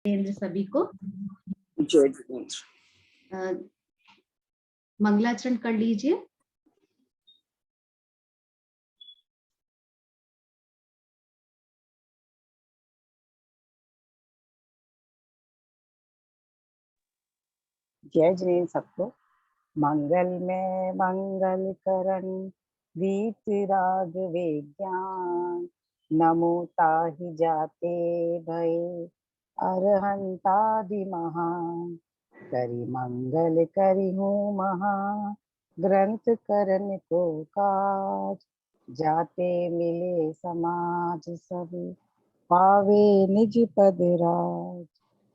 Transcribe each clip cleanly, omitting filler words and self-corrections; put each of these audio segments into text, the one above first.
जितेंद्र सभी को जय जितेंद्र। मंगलाचरण कर लीजिए। जय जितेंद्र सबको। मंगल में मंगल करण वीतराग विज्ञान, नमो ताहि जाते भय अरहंतादि महान। करि मंगल करि हूँ महा, ग्रंथ करन को काज। जाते मिले समाज सब, पावे निज पद राज,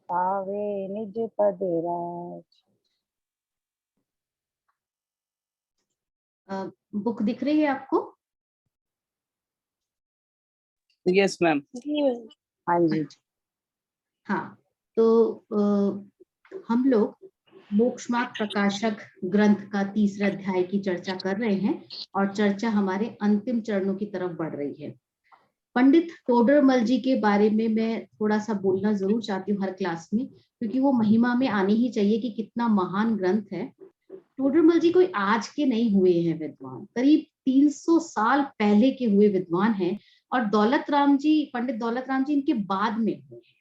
पावे निज पद राज। बुक दिख रही है आपको? Yes ma'am. हाँ जी। हाँ, तो हम लोग मोक्ष मार्ग प्रकाशक ग्रंथ का तीसरे अध्याय की चर्चा कर रहे हैं और चर्चा हमारे अंतिम चरणों की तरफ बढ़ रही है। पंडित टोडरमल जी के बारे में मैं थोड़ा सा बोलना जरूर चाहती हूँ हर क्लास में, क्योंकि वो महिमा में आनी ही चाहिए कि कितना महान ग्रंथ है। टोडरमल जी कोई आज के नहीं हुए हैं विद्वान, करीब 300 साल पहले के हुए विद्वान हैं। और दौलत राम जी, पंडित दौलत राम जी इनके बाद में हुए हैं,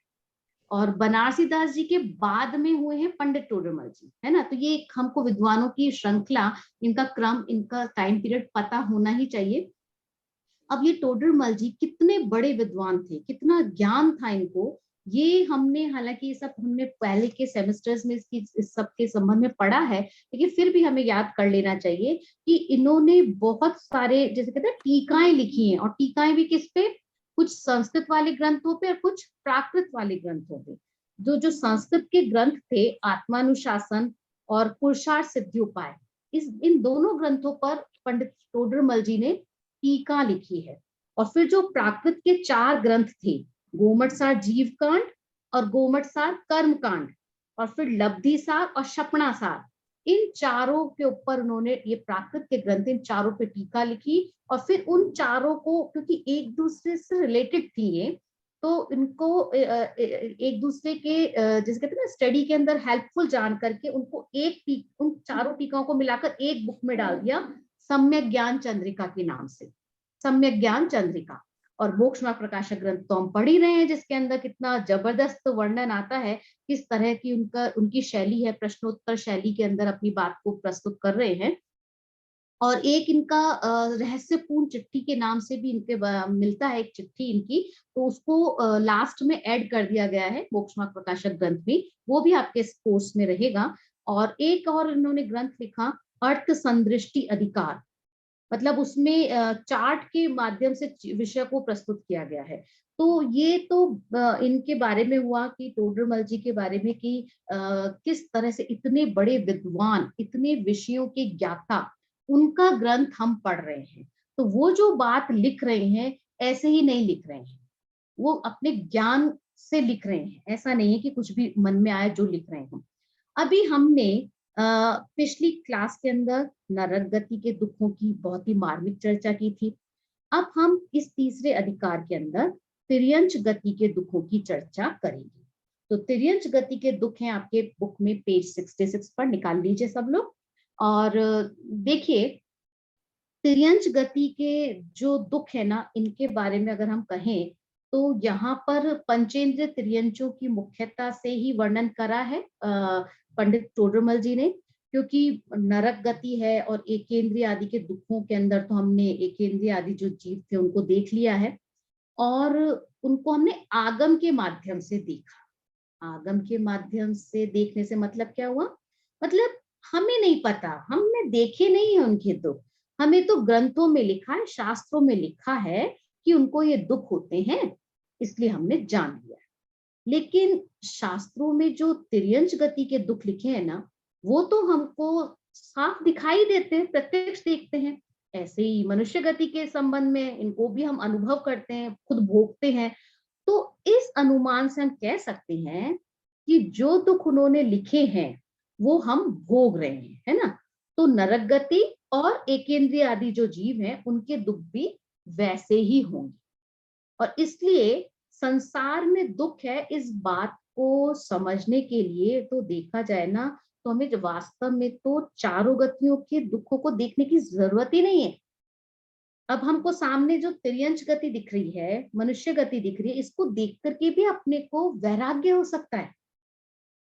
और बनारसी दास जी के बाद में हुए हैं पंडित टोडरमल जी, है ना। तो ये हमको विद्वानों की श्रृंखला, इनका क्रम, इनका टाइम पीरियड पता होना ही चाहिए। अब ये टोडरमल जी कितने बड़े विद्वान थे, कितना ज्ञान था इनको, ये हमने, हालांकि ये सब हमने पहले के सेमेस्टर्स में इस सब के संबंध में पढ़ा है, लेकिन फिर भी हमें याद कर लेना चाहिए कि इन्होंने बहुत सारे, जैसे कहते हैं, टीकाएं लिखी हैं। और टीकाएं भी किस पे? कुछ संस्कृत वाले ग्रंथों पे और कुछ प्राकृत वाले ग्रंथों पे। जो जो संस्कृत के ग्रंथ थे, आत्मानुशासन और पुरुषार्थ सिद्धियोपाय, इन दोनों ग्रंथों पर पंडित टोडरमल जी ने टीका लिखी है। और फिर जो प्राकृत के 4 ग्रंथ थे, गोमटसार जीव कांड और गोमटसार कर्म कांड और फिर लब्धिसार और शपणासार, इन चारों के ऊपर उन्होंने, ये प्राकृत के ग्रंथ, इन चारों पे टीका लिखी। और फिर उन चारों को, क्योंकि एक दूसरे से रिलेटेड थी ये, तो इनको एक दूसरे के, जैसे कहते हैं ना, स्टडी के अंदर हेल्पफुल जान करके उनको उन चारों टीकाओं को मिलाकर एक बुक में डाल दिया, सम्यक ज्ञान चंद्रिका के नाम से, सम्यक ज्ञान चंद्रिका। और मोक्ष मार्ग प्रकाशक ग्रंथ तो हम पढ़ ही रहे हैं, जिसके अंदर कितना जबरदस्त वर्णन आता है, किस तरह की उनकी शैली है, प्रश्नोत्तर शैली के अंदर अपनी बात को प्रस्तुत कर रहे हैं। और एक इनका रहस्यपूर्ण चिट्ठी के नाम से भी इनके मिलता है, एक चिट्ठी इनकी, तो उसको लास्ट में ऐड कर दिया गया है मोक्ष मार्ग प्रकाशक ग्रंथ में, वो भी आपके कोर्स में रहेगा। और एक और इन्होंने ग्रंथ लिखा, अर्थ संदृष्टि अधिकार, मतलब उसमें चार्ट के माध्यम से विषय को प्रस्तुत किया गया है। तो ये तो इनके बारे में हुआ, कि टोडरमल जी के बारे में, कि किस तरह से इतने बड़े विद्वान, इतने विषयों के ज्ञाता, उनका ग्रंथ हम पढ़ रहे हैं। तो वो जो बात लिख रहे हैं, ऐसे ही नहीं लिख रहे हैं, वो अपने ज्ञान से लिख रहे हैं। ऐसा नहीं है कि कुछ भी मन में आए जो लिख रहे हैं। अभी हमने पिछली क्लास के अंदर नरक गति के दुखों की बहुत ही मार्मिक चर्चा की थी। अब हम इस तीसरे अधिकार के अंदर तिर्यंच गति के दुखों की चर्चा करेंगे। तो तिर्यंच गति के दुख हैं आपके बुक में, पेज 66 पर, निकाल लीजिए सब लोग। और देखिए, तिर्यंच गति के जो दुख है ना, इनके बारे में अगर हम कहें, तो यहाँ पर पंचेंद्रिय तिर्यंचों की मुख्यता से ही वर्णन करा है पंडित टोडरमल जी ने। क्योंकि नरक गति है और एकेंद्रिय आदि के दुखों के अंदर तो हमने एकेंद्रिय आदि जो जीव थे उनको देख लिया है, और उनको हमने आगम के माध्यम से देखा। आगम के माध्यम से देखने से मतलब क्या हुआ? मतलब हमें नहीं पता, हमने देखे नहीं है उनके दुख, हमें तो ग्रंथों में लिखा है, शास्त्रों में लिखा है कि उनको ये दुख होते हैं, इसलिए हमने जान लिया। लेकिन शास्त्रों में जो तिर्यंच गति के दुख लिखे हैं ना, वो तो हमको साफ दिखाई देते हैं, प्रत्यक्ष देखते हैं। ऐसे ही मनुष्य गति के संबंध में, इनको भी हम अनुभव करते हैं, खुद भोगते हैं। तो इस अनुमान से हम कह सकते हैं कि जो दुख उन्होंने लिखे हैं वो हम भोग रहे हैं, है ना। तो नरक गति और एकेंद्रिय आदि जो जीव हैं, उनके दुख भी वैसे ही होंगे। और इसलिए संसार में दुख है, इस बात को समझने के लिए तो देखा जाए ना, तो हमें वास्तव में तो चारों गतियों के दुखों को देखने की जरूरत ही नहीं है। अब हमको सामने जो तिर्यंच गति दिख रही है, मनुष्य गति दिख रही है, इसको देख करके भी अपने को वैराग्य हो सकता है।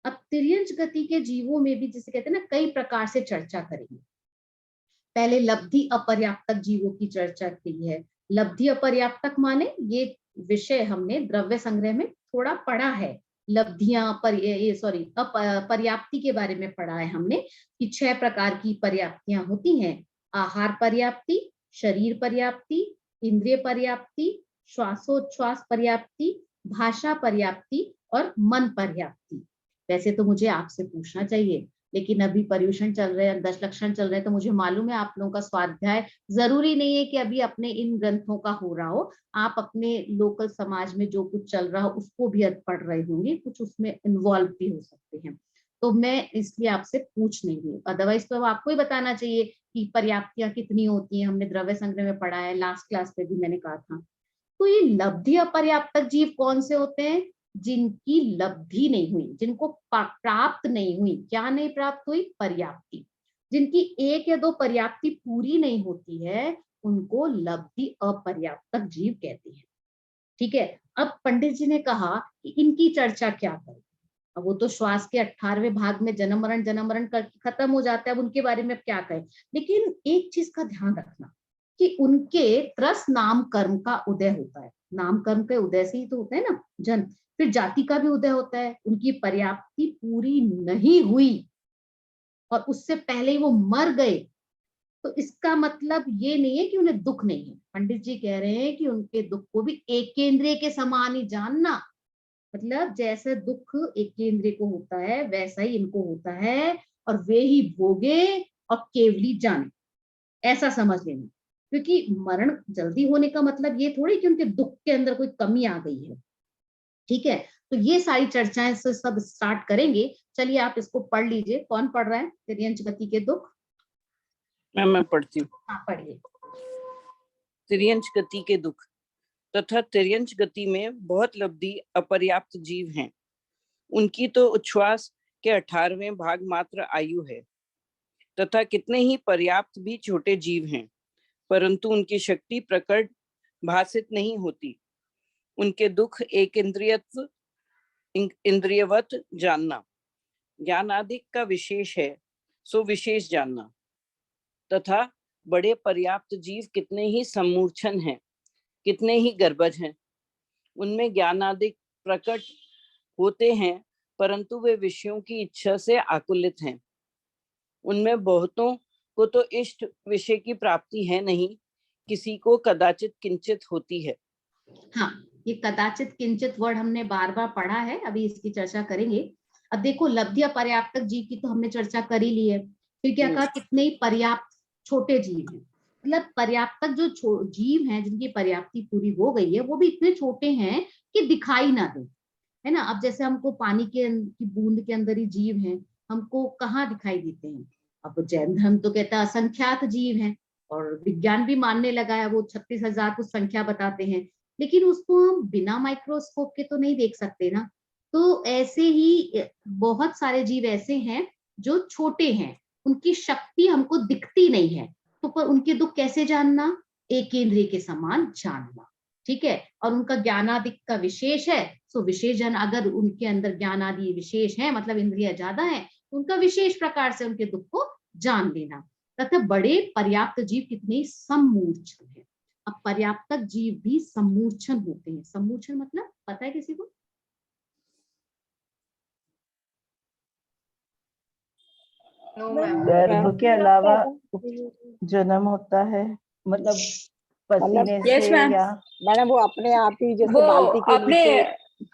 अब तिर्यंच गति के जीवों में भी, जिसे कहते हैं ना, कई प्रकार से चर्चा करेंगे। पहले लब्धि अपर्याप्तक जीवों की चर्चा की है। लब्धि अपर्याप्तक माने, ये विषय हमने द्रव्य संग्रह में थोड़ा पढ़ा है। लब्धियां पर ये सॉरी पर्याप्ति के बारे में पढ़ा है हमने कि 6 प्रकार की पर्याप्तियां होती हैं। आहार पर्याप्ति, शरीर पर्याप्ति, इंद्रिय पर्याप्ति, श्वासोच्छ्वास पर्याप्ति, भाषा पर्याप्ति और मन पर्याप्ति। वैसे तो मुझे आपसे पूछना चाहिए, लेकिन अभी पर्यूषण चल रहे हैं, 10 लक्षण चल रहे हैं, तो मुझे मालूम है आप लोगों का स्वाध्याय जरूरी नहीं है कि अभी अपने इन ग्रंथों का हो रहा हो। आप अपने लोकल समाज में जो कुछ चल रहा हो उसको भी पढ़ रहे होंगे, कुछ उसमें इन्वॉल्व भी हो सकते हैं। तो मैं इसलिए आपसे पूछ नहीं रही हूँ, अदरवाइज तो आपको ही बताना चाहिए कि पर्याप्तियां कितनी होती हैं। हमने द्रव्य संग्रह में पढ़ा है, लास्ट क्लास में भी मैंने कहा था। तो ये लब्धि अपर्याप्तक जीव कौन से होते हैं? जिनकी लब्धि नहीं हुई, जिनको प्राप्त नहीं हुई। क्या नहीं प्राप्त हुई? पर्याप्ति। जिनकी 1 या 2 पर्याप्ति पूरी नहीं होती है, उनको लब्धि अपर्याप्तक जीव कहते हैं। ठीक है। अब पंडित जी ने कहा कि इनकी चर्चा क्या करें। अब वो तो श्वास के 18वें भाग में जन्म मरण करके खत्म हो जाता है, अब उनके बारे में क्या कहें। लेकिन एक चीज का ध्यान रखना कि उनके त्रस नाम कर्म का उदय होता है। नाम कर्म के उदय से ही तो होता है ना जन्म, फिर जाति का भी उदय होता है। उनकी पर्याप्ति पूरी नहीं हुई और उससे पहले ही वो मर गए, तो इसका मतलब ये नहीं है कि उन्हें दुख नहीं है। पंडित जी कह रहे हैं कि उनके दुख को भी एक केंद्रीय के समान ही जानना। मतलब जैसे दुख एक केंद्रीय को होता है, वैसा ही इनको होता है, और वे ही भोगे और केवली जाने, ऐसा समझ लेना। क्योंकि मरण जल्दी होने का मतलब ये थोड़ी कि उनके दुख के अंदर कोई कमी आ गई है। ठीक है। तो ये सारी चर्चाएं से सब स्टार्ट करेंगे। चलिए आप इसको पढ़ लीजिए। कौन पढ़ रहा है तिर्यंच गति के दुख? मैं पढ़ती हूँ। हाँ पढ़िए। तिर्यंच गति के दुख। तथा तिर्यंच गति में बहुत लब्धि अपर्याप्त जीव हैं। उनकी तो उच्छ्वास के 18वें भाग मात्र आयु है, तथा कितने ही पर्याप्त भी छोटे जीव हैं, परंतु उनकी शक्ति प्रकट भासित नहीं होती। उनके दुख एक इंद्रियवत जानना, ज्ञानादिक का विशेष है, सो विशेष जानना। तथा बड़े पर्याप्त जीव कितने ही सम्मूर्छन हैं, कितने ही गर्भज हैं। उनमें ज्ञानादिक प्रकट होते हैं, परंतु वे विषयों की इच्छा से आकुलित हैं। उनमें बहुतों को तो इष्ट विषय की प्राप्ति है नहीं, किसी को कदाचित किंचित होती है। हाँ, ये कदाचित किंचित वर्ड हमने बार बार पढ़ा है, अभी इसकी चर्चा करेंगे। अब देखो, लब्धि अपर्याप्तक जीव की तो हमने चर्चा कर ही ली है। फिर क्या कहा? कितने ही पर्याप्त छोटे जीव हैं। मतलब पर्याप्तक जो जीव हैं, जिनकी पर्याप्ति पूरी हो गई है, वो भी इतने छोटे हैं कि दिखाई ना दे, है ना। अब जैसे हमको पानी की बूंद के अंदर ही जीव हैं, हमको कहाँ दिखाई देते हैं? अब जैन धर्म तो कहता है असंख्यात जीव हैं, और विज्ञान भी मानने लगा है, वो 36,000 कुछ संख्या बताते हैं। लेकिन उसको हम बिना माइक्रोस्कोप के तो नहीं देख सकते ना। तो ऐसे ही बहुत सारे जीव ऐसे हैं जो छोटे हैं, उनकी शक्ति हमको दिखती नहीं है। तो पर उनके दुख कैसे जानना? एक इंद्रिय के समान जानना। ठीक है। और उनका ज्ञानादिक का विशेष है, सो विशेष जन, अगर उनके अंदर ज्ञान आदि विशेष है, मतलब इंद्रिय ज्यादा है, तो उनका विशेष प्रकार से उनके दुख को जान लेना। तथा बड़े पर्याप्त जीव कितने सम्मूर्छन है। अब पर्याप्तक जीव भी सम्मूर्छन होते हैं। सम्मूर्छन मतलब पता है किसी को? गर्भ के अलावा जन्म होता है, मतलब पसीने यस से मैम। या मैडम वो अपने आप ही जैसे वो बाल्टी के अपने नीचे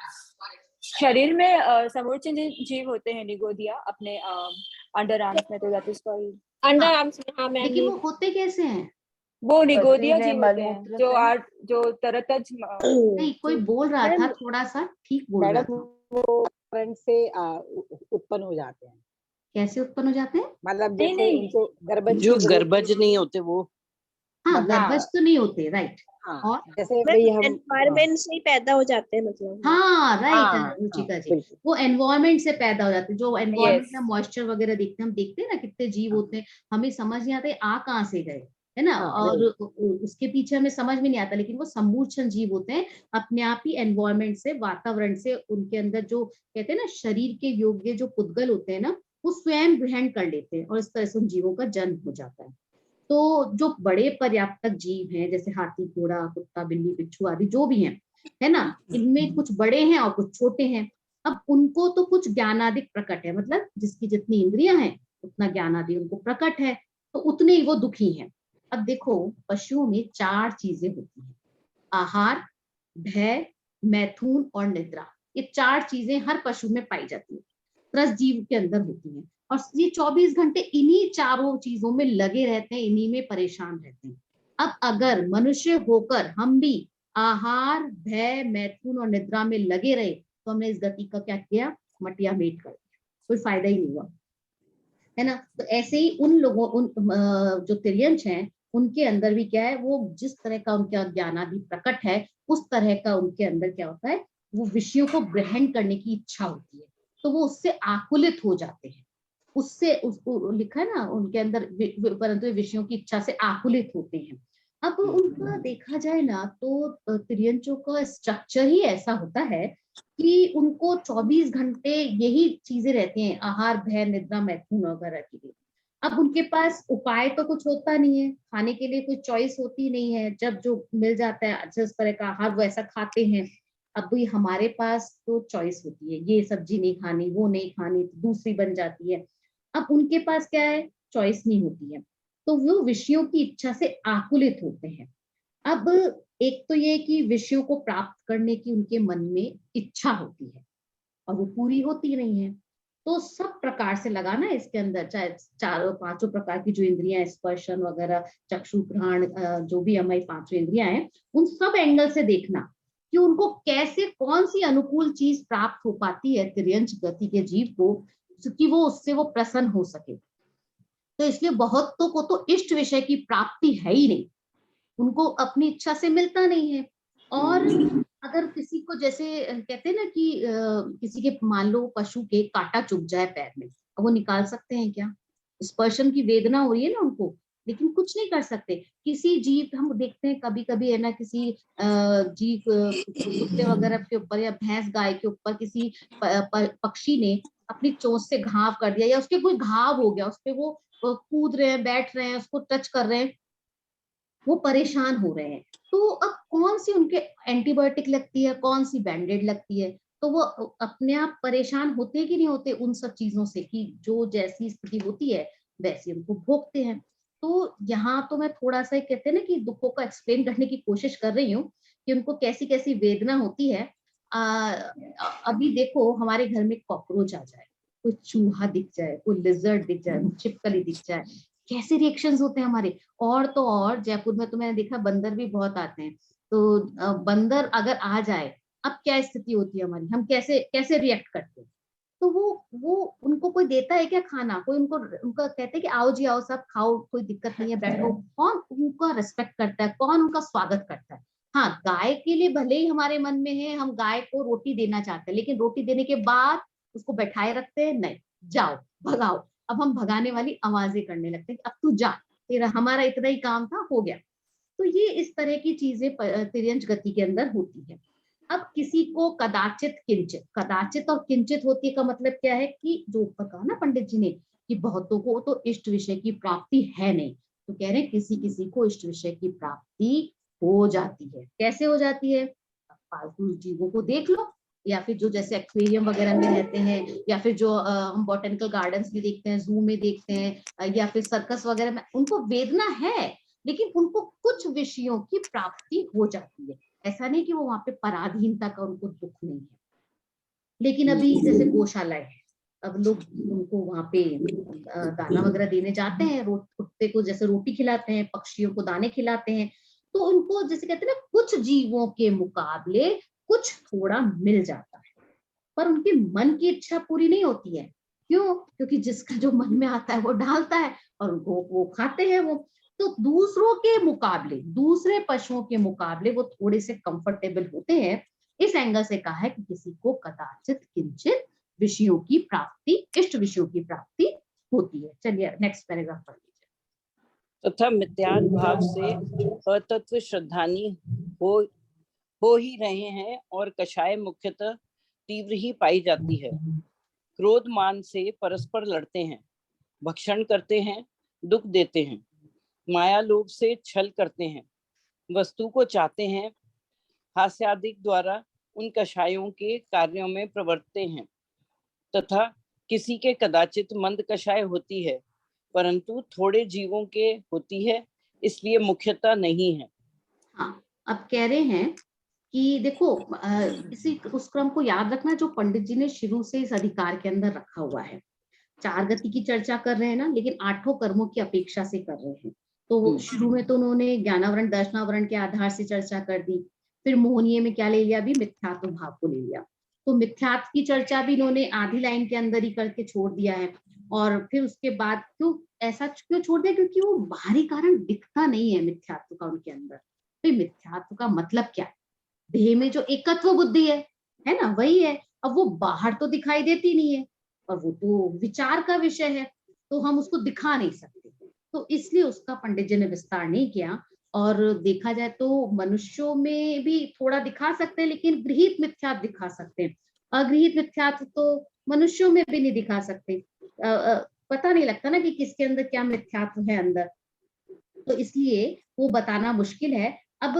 शरीर में समूर्छन जीव होते हैं, निगोदिया, अपने अंडर आर्म्स में, तो that is called under arms में। हाँ मैम, लेकिन वो होते कैसे हैं? वो निगोदिया पसीने जीव होते हैं मलमूत्र से। जो तरतज नहीं, कोई बोल रहा था, मैडम थोड़ा सा ठीक बोल रहा मैडम था। वो करंट से उत्पन्न हो जाते हैं। कैसे उत्पन्न हो जाते हैं? मतलब नहीं, जैसे नहीं। उनको गर्भज जो की जरूरत गर्भज नहीं होते वो हाँ, मतलब गर्भज तो नहीं होते, राइट। हाँ, और जैसे भाई हम एनवायरमेंट से ही पैदा हो जाते हैं मतलब। हाँ, राइट हाँ, रुचिका जी, बिल्कुल। वो एनवायरमेंट से पैदा हो जाते हैं। जो एनवायरमेंट Yes. में मॉइस्चर वगैरह देखते हैं, हम देखते हैं ना कितने जीव होते हैं, हमें समझ नहीं आता आ कहाँ से गए, है ना। हाँ, और उसके पीछे हमें समझ में नहीं आता, लेकिन वो समूर्छन जीव होते हैं, अपने आप ही एनवायरमेंट से, वातावरण से, उनके अंदर जो कहते हैं ना शरीर के योग्य जो पुद्गल होते हैं ना, वो स्वयं ग्रहण कर लेते हैं, और इस तरह से उन जीवों का जन्म हो जाता है। तो जो बड़े पर्याप्तक जीव हैं, जैसे हाथी, घोड़ा, कुत्ता, बिल्ली, बिच्छू आदि जो भी हैं, है ना, इनमें कुछ बड़े हैं और कुछ छोटे हैं। अब उनको तो कुछ ज्ञानादिक प्रकट है, मतलब जिसकी जितनी इंद्रियां हैं उतना ज्ञानादि उनको प्रकट है, तो उतने ही वो दुखी हैं। अब देखो, पशुओं में 4 चीजें होती हैं: आहार, भय, मैथुन और निद्रा। ये 4 चीजें हर पशु में पाई जाती है, त्रस जीव के अंदर होती हैं, और ये 24 घंटे इन्हीं चारों चीजों में लगे रहते हैं, इन्हीं में परेशान रहते हैं। अब अगर मनुष्य होकर हम भी आहार, भय, मैथुन और निद्रा में लगे रहे, तो हमने इस गति का क्या किया, मटिया मेट कर दिया, कोई फायदा ही नहीं हुआ, है ना। तो ऐसे ही उन लोगों, जो तिर्यंश हैं, उनके अंदर भी क्या है, वो जिस तरह का उनका ज्ञानादि प्रकट है, उस तरह का उनके अंदर क्या होता है, वो विषयों को ग्रहण करने की इच्छा होती है, तो वो उससे आकुलित हो जाते हैं। उससे उसको लिखा है ना उनके अंदर, परंतु विषयों की इच्छा से आकुलित होते हैं। अब उनका देखा जाए ना, तो तिर्यंचों का स्ट्रक्चर ही ऐसा होता है कि उनको 24 घंटे यही चीजें रहती हैं, आहार, भय, निद्रा, मैथुन वगैरह के लिए। अब उनके पास उपाय तो कुछ होता नहीं है, खाने के लिए कोई चॉइस होती नहीं है, जब जो मिल जाता है जिस तरह का आहार वो ऐसा खाते हैं। अब भाई हमारे पास तो चॉइस होती है, ये सब्जी नहीं खानी, वो नहीं खानी, तो दूसरी बन जाती है। अब उनके पास क्या है, चॉइस नहीं होती है, तो वो विषयों की इच्छा से आकुलित होते हैं। अब एक तो ये कि विषयों को प्राप्त करने की उनके मन में इच्छा होती है, और वो पूरी होती नहीं है। तो सब प्रकार से लगाना इसके अंदर, चाहे 4-5 प्रकार की जो इंद्रियां, स्पर्शन वगैरह, चक्षु, घ्राण, जो भी हमारी 5 इंद्रियां हैं, उन सब एंगल से देखना कि उनको कैसे, कौन सी अनुकूल चीज प्राप्त हो पाती है तिर्यंच गति के जीव को, कि वो उससे वो प्रसन्न हो सके। तो इसलिए बहुतों को तो इष्ट विषय की प्राप्ति है ही नहीं, उनको अपनी इच्छा से मिलता नहीं है। और अगर किसी को, जैसे कहते हैं ना कि किसी के मान लो पशु के कांटा चुभ जाए पैर में, अब वो निकाल सकते हैं क्या? स्पर्शन की वेदना हो रही है ना उनको, लेकिन कुछ नहीं कर सकते। किसी जीव, हम देखते हैं कभी कभी है ना, किसी जीव, कुत्ते वगैरह के ऊपर या भैंस गाय के ऊपर किसी पक्षी ने अपनी चोंच से घाव कर दिया, या उसके कोई घाव हो गया, उस पे वो कूद रहे हैं, बैठ रहे हैं, उसको टच कर रहे हैं, वो परेशान हो रहे हैं। तो अब कौन सी उनके एंटीबायोटिक लगती है, कौन सी बैंडेड लगती है, तो वो अपने आप परेशान होते कि नहीं होते उन सब चीजों से, कि जो जैसी स्थिति होती है वैसे उनको भोगते हैं। तो यहाँ तो मैं थोड़ा सा कहते हैं ना कि दुखों को एक्सप्लेन करने की कोशिश कर रही हूँ कि उनको कैसी कैसी वेदना होती है। अभी देखो, हमारे घर में कॉकरोच आ जाए, कोई चूहा दिख जाए, कोई लिजर्ड दिख जाए, छिपकली दिख जाए, कैसे रिएक्शंस होते हैं हमारे। और तो और जयपुर में तो मैंने देखा बंदर भी बहुत आते हैं, तो बंदर अगर आ जाए, अब क्या स्थिति होती है हमारी, हम कैसे कैसे रिएक्ट करते हैं। तो वो उनको कोई देता है क्या खाना, कोई उनको, उनका कहते हैं कि आओ जी आओ, सब खाओ, कोई दिक्कत नहीं है, बैठो, कौन उनका रिस्पेक्ट करता है, कौन उनका स्वागत करता है। हाँ, गाय के लिए भले ही हमारे मन में है, हम गाय को रोटी देना चाहते हैं, लेकिन रोटी देने के बाद उसको बैठाए रखते हैं, नहीं, जाओ, भगाओ। अब हम भगाने वाली आवाजें करने लगते हैं, अब तू जा, तेरा हमारा इतना ही काम था, हो गया। तो ये इस तरह की चीजें तिर्यंच गति के अंदर होती है। अब किसी को कदाचित किंचित, कदाचित और किंचित होती का मतलब क्या है, कि जो ऊपर कहा ना पंडित जी ने कि बहुतों को तो इष्ट विषय की प्राप्ति है नहीं, तो कह रहे हैं किसी किसी को इष्ट विषय की प्राप्ति हो जाती है। कैसे हो जाती है? पालतू जीवों को देख लो, या फिर जो जैसे एक्वेरियम वगैरह में रहते हैं, या फिर जो हम बॉटेनिकल गार्डन्स में देखते हैं, जू में देखते हैं, या फिर सर्कस वगैरह में, उनको वेदना है, लेकिन उनको कुछ विषयों की प्राप्ति हो जाती है। ऐसा नहीं कि वो वहां पे पराधीनता का उनको दुख नहीं है। लेकिन अभी जैसे गौशाला है, अब लोग उनको वहां पे दाना वगैरह देने जाते हैं, कुत्ते को जैसे रोटी खिलाते हैं, पक्षियों को दाने खिलाते हैं, तो उनको जैसे कहते हैं ना, कुछ जीवों के मुकाबले कुछ थोड़ा मिल जाता है, पर उनके मन की इच्छा पूरी नहीं होती है। क्यों? क्योंकि जिसका जो मन में आता है वो डालता है, और वो खाते हैं वो। तो दूसरों के मुकाबले, दूसरे पशुओं के मुकाबले वो थोड़े से कंफर्टेबल होते हैं। इस एंगल से कहा है कि किसी को कदाचित किंचित विषयों की प्राप्ति, इष्ट विषयों की प्राप्ति होती है। चलिए नेक्स्ट पैराग्राफ पढ़ लीजिए। तथा मिथ्याभाव से अतत्व श्रद्धानी हो ही रहे हैं और कषाय मुख्यतः तीव्र ही पाई जाती है। क्रोध मान से परस्पर लड़ते हैं, भक्षण करते हैं, दुख देते हैं, माया लोभ से छल करते हैं, वस्तु को चाहते हैं, हास्यादिक द्वारा उन कषायों के कार्यों में प्रवर्तते हैं। तथा किसी के कदाचित मंद कषाय होती है, परंतु थोड़े जीवों के होती है, इसलिए मुख्यतः नहीं है। हाँ, अब कह रहे हैं कि देखो इसी उस क्रम को याद रखना जो पंडित जी ने शुरू से इस अधिकार के अंदर रखा हुआ है। 4 गति की चर्चा कर रहे हैं ना, लेकिन 8 कर्मों की अपेक्षा से कर रहे हैं। तो शुरू में तो उन्होंने ज्ञानावरण दर्शनावरण के आधार से चर्चा कर दी, फिर मोहनीय में क्या ले लिया, भी मिथ्यात्व भाव को ले लिया। तो मिथ्यात्व की चर्चा भी इन्होंने आधी लाइन के अंदर ही करके छोड़ दिया है। और फिर उसके बाद क्यों ऐसा क्यों छोड़ दिया, क्योंकि वो बाहरी कारण दिखता नहीं है मिथ्यात्व का उनके अंदर। तो मिथ्यात्व का मतलब क्या है, देह में जो एकत्व बुद्धि है ना, वही है। अब वो बाहर तो दिखाई देती नहीं है, और वो तो विचार का विषय है, तो हम उसको दिखा नहीं सकते। तो इसलिए उसका पंडित जी ने विस्तार नहीं किया। और देखा जाए तो मनुष्यों में भी थोड़ा दिखा सकते हैं, लेकिन गृहीत मिथ्यात्व दिखा सकते हैं। अगृहीत मिथ्यात्व तो मनुष्यों में भी नहीं दिखा सकते। पता नहीं लगता ना कि किसके अंदर क्या मिथ्यात्व है अंदर, तो इसलिए वो बताना मुश्किल है। अब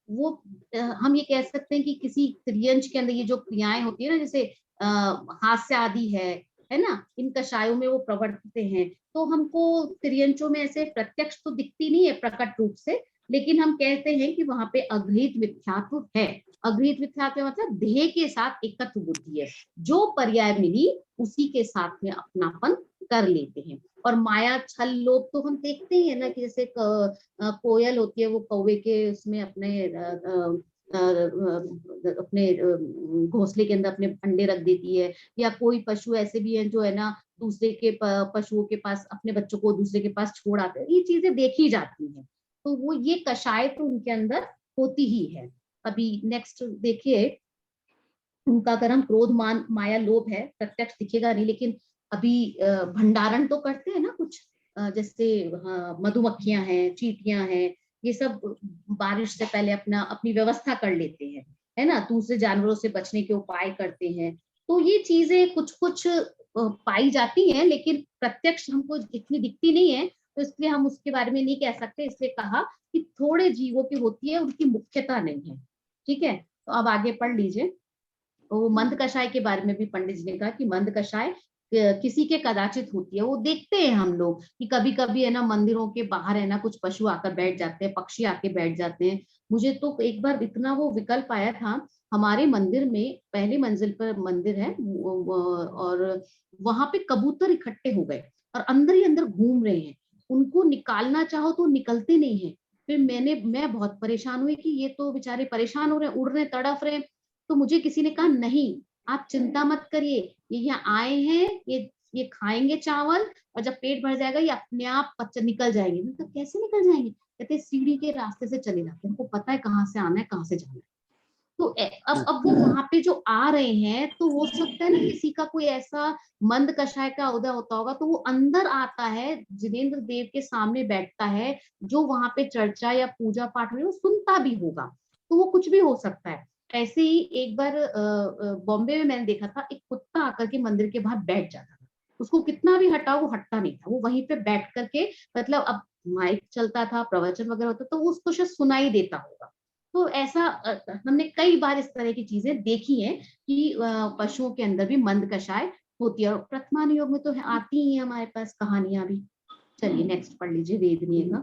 वो हम ये कह सकते हैं कि किसी त्रियंच के अंदर ये जो क्रियाएं होती है ना, जैसे हास्य आदि है ना, इन कषायों में वो प्रवर्तित हैं। तो हमको त्रियंचों में ऐसे प्रत्यक्ष तो दिखती नहीं है प्रकट रूप से, लेकिन हम कहते हैं कि वहां पे अगृहीत मिथ्यात्व है। अगृहीत मिथ्यात्व मतलब देह के साथ एकत्व बुद्धि है, जो पर्याय मिली उसी के साथ में अपनापन कर लेते हैं। और माया छल लोभ तो हम देखते ही है ना, कि जैसे कोयल होती है, वो कौवे के उसमें अपने घोंसले के अंदर अपने अंडे रख देती है। या कोई पशु ऐसे भी हैं जो है ना दूसरे के पशुओं के पास अपने बच्चों को दूसरे के पास छोड़ आते हैं। ये चीजें देखी जाती हैं, तो वो ये कषाय तो उनके अंदर होती ही है। अभी नेक्स्ट देखिए, उनका अगर हम क्रोध मान माया लोभ है, प्रत्यक्ष दिखेगा नहीं, लेकिन अभी भंडारण तो करते हैं ना कुछ, जैसे मधुमक्खियां हैं, चींटियां हैं, ये सब बारिश से पहले अपनी व्यवस्था कर लेते हैं, है ना, दूसरे जानवरों से बचने के उपाय करते हैं। तो ये चीजें कुछ कुछ पाई जाती हैं, लेकिन प्रत्यक्ष हमको इतनी दिखती नहीं है, तो इसलिए हम उसके बारे में नहीं कह सकते। इसलिए कहा कि थोड़े जीवों की होती है, उनकी मुख्यता नहीं है। ठीक है, तो अब आगे पढ़ लीजिए। वो मंद कषाय के बारे में भी पंडित जी ने कहा कि मंद कषाय किसी के कदाचित होती है। वो देखते हैं हम लोग कि कभी कभी है ना मंदिरों के बाहर है ना कुछ पशु आकर बैठ जाते हैं, पक्षी आके बैठ जाते हैं। मुझे तो एक बार इतना वो विकल्प आया था, हमारे मंदिर में पहली मंजिल पर मंदिर है, और वहां पे कबूतर इकट्ठे हो गए और अंदर ही अंदर घूम रहे हैं। उनको निकालना चाहो तो निकलते नहीं है। फिर मैं बहुत परेशान हुई कि ये तो बेचारे परेशान हो रहे हैं, उड़ रहे हैं, तड़फ रहे हैं। तो मुझे किसी ने कहा नहीं, आप चिंता मत करिए, ये यहाँ आए हैं, ये खाएंगे चावल, और जब पेट भर जाएगा ये अपने आप निकल जाएंगे। मतलब कैसे निकल जाएंगे, कहते सीढ़ी के रास्ते से चले जाते हैं, उनको पता है कहाँ से आना है कहाँ से जाना है। तो अब वो वहां पे जो आ रहे हैं, तो हो सकता है ना किसी का कोई ऐसा मंद कषाय का उदय होता होगा, तो वो अंदर आता है, जिनेंद्र देव के सामने बैठता है, जो वहां पे चर्चा या पूजा पाठ हो रही है वो सुनता भी होगा। तो वो कुछ भी हो सकता है। ऐसे ही एक बार बॉम्बे में मैंने देखा था, एक कुत्ता आकर के मंदिर के बाहर बैठ जाता था। उसको कितना भी हटाओ वो हटता नहीं था, वो वहीं पे बैठ करके, मतलब अब माइक चलता था, प्रवचन वगैरह होता, तो उसको शायद सुनाई देता होगा। तो ऐसा हमने कई बार इस तरह की चीजें देखी हैं कि पशुओं के अंदर भी मंद कषाय होती है। और प्रथमान योग में तो आती ही है हमारे पास कहानियां भी। चलिए नेक्स्ट पढ़ लीजिए वेदनीय का।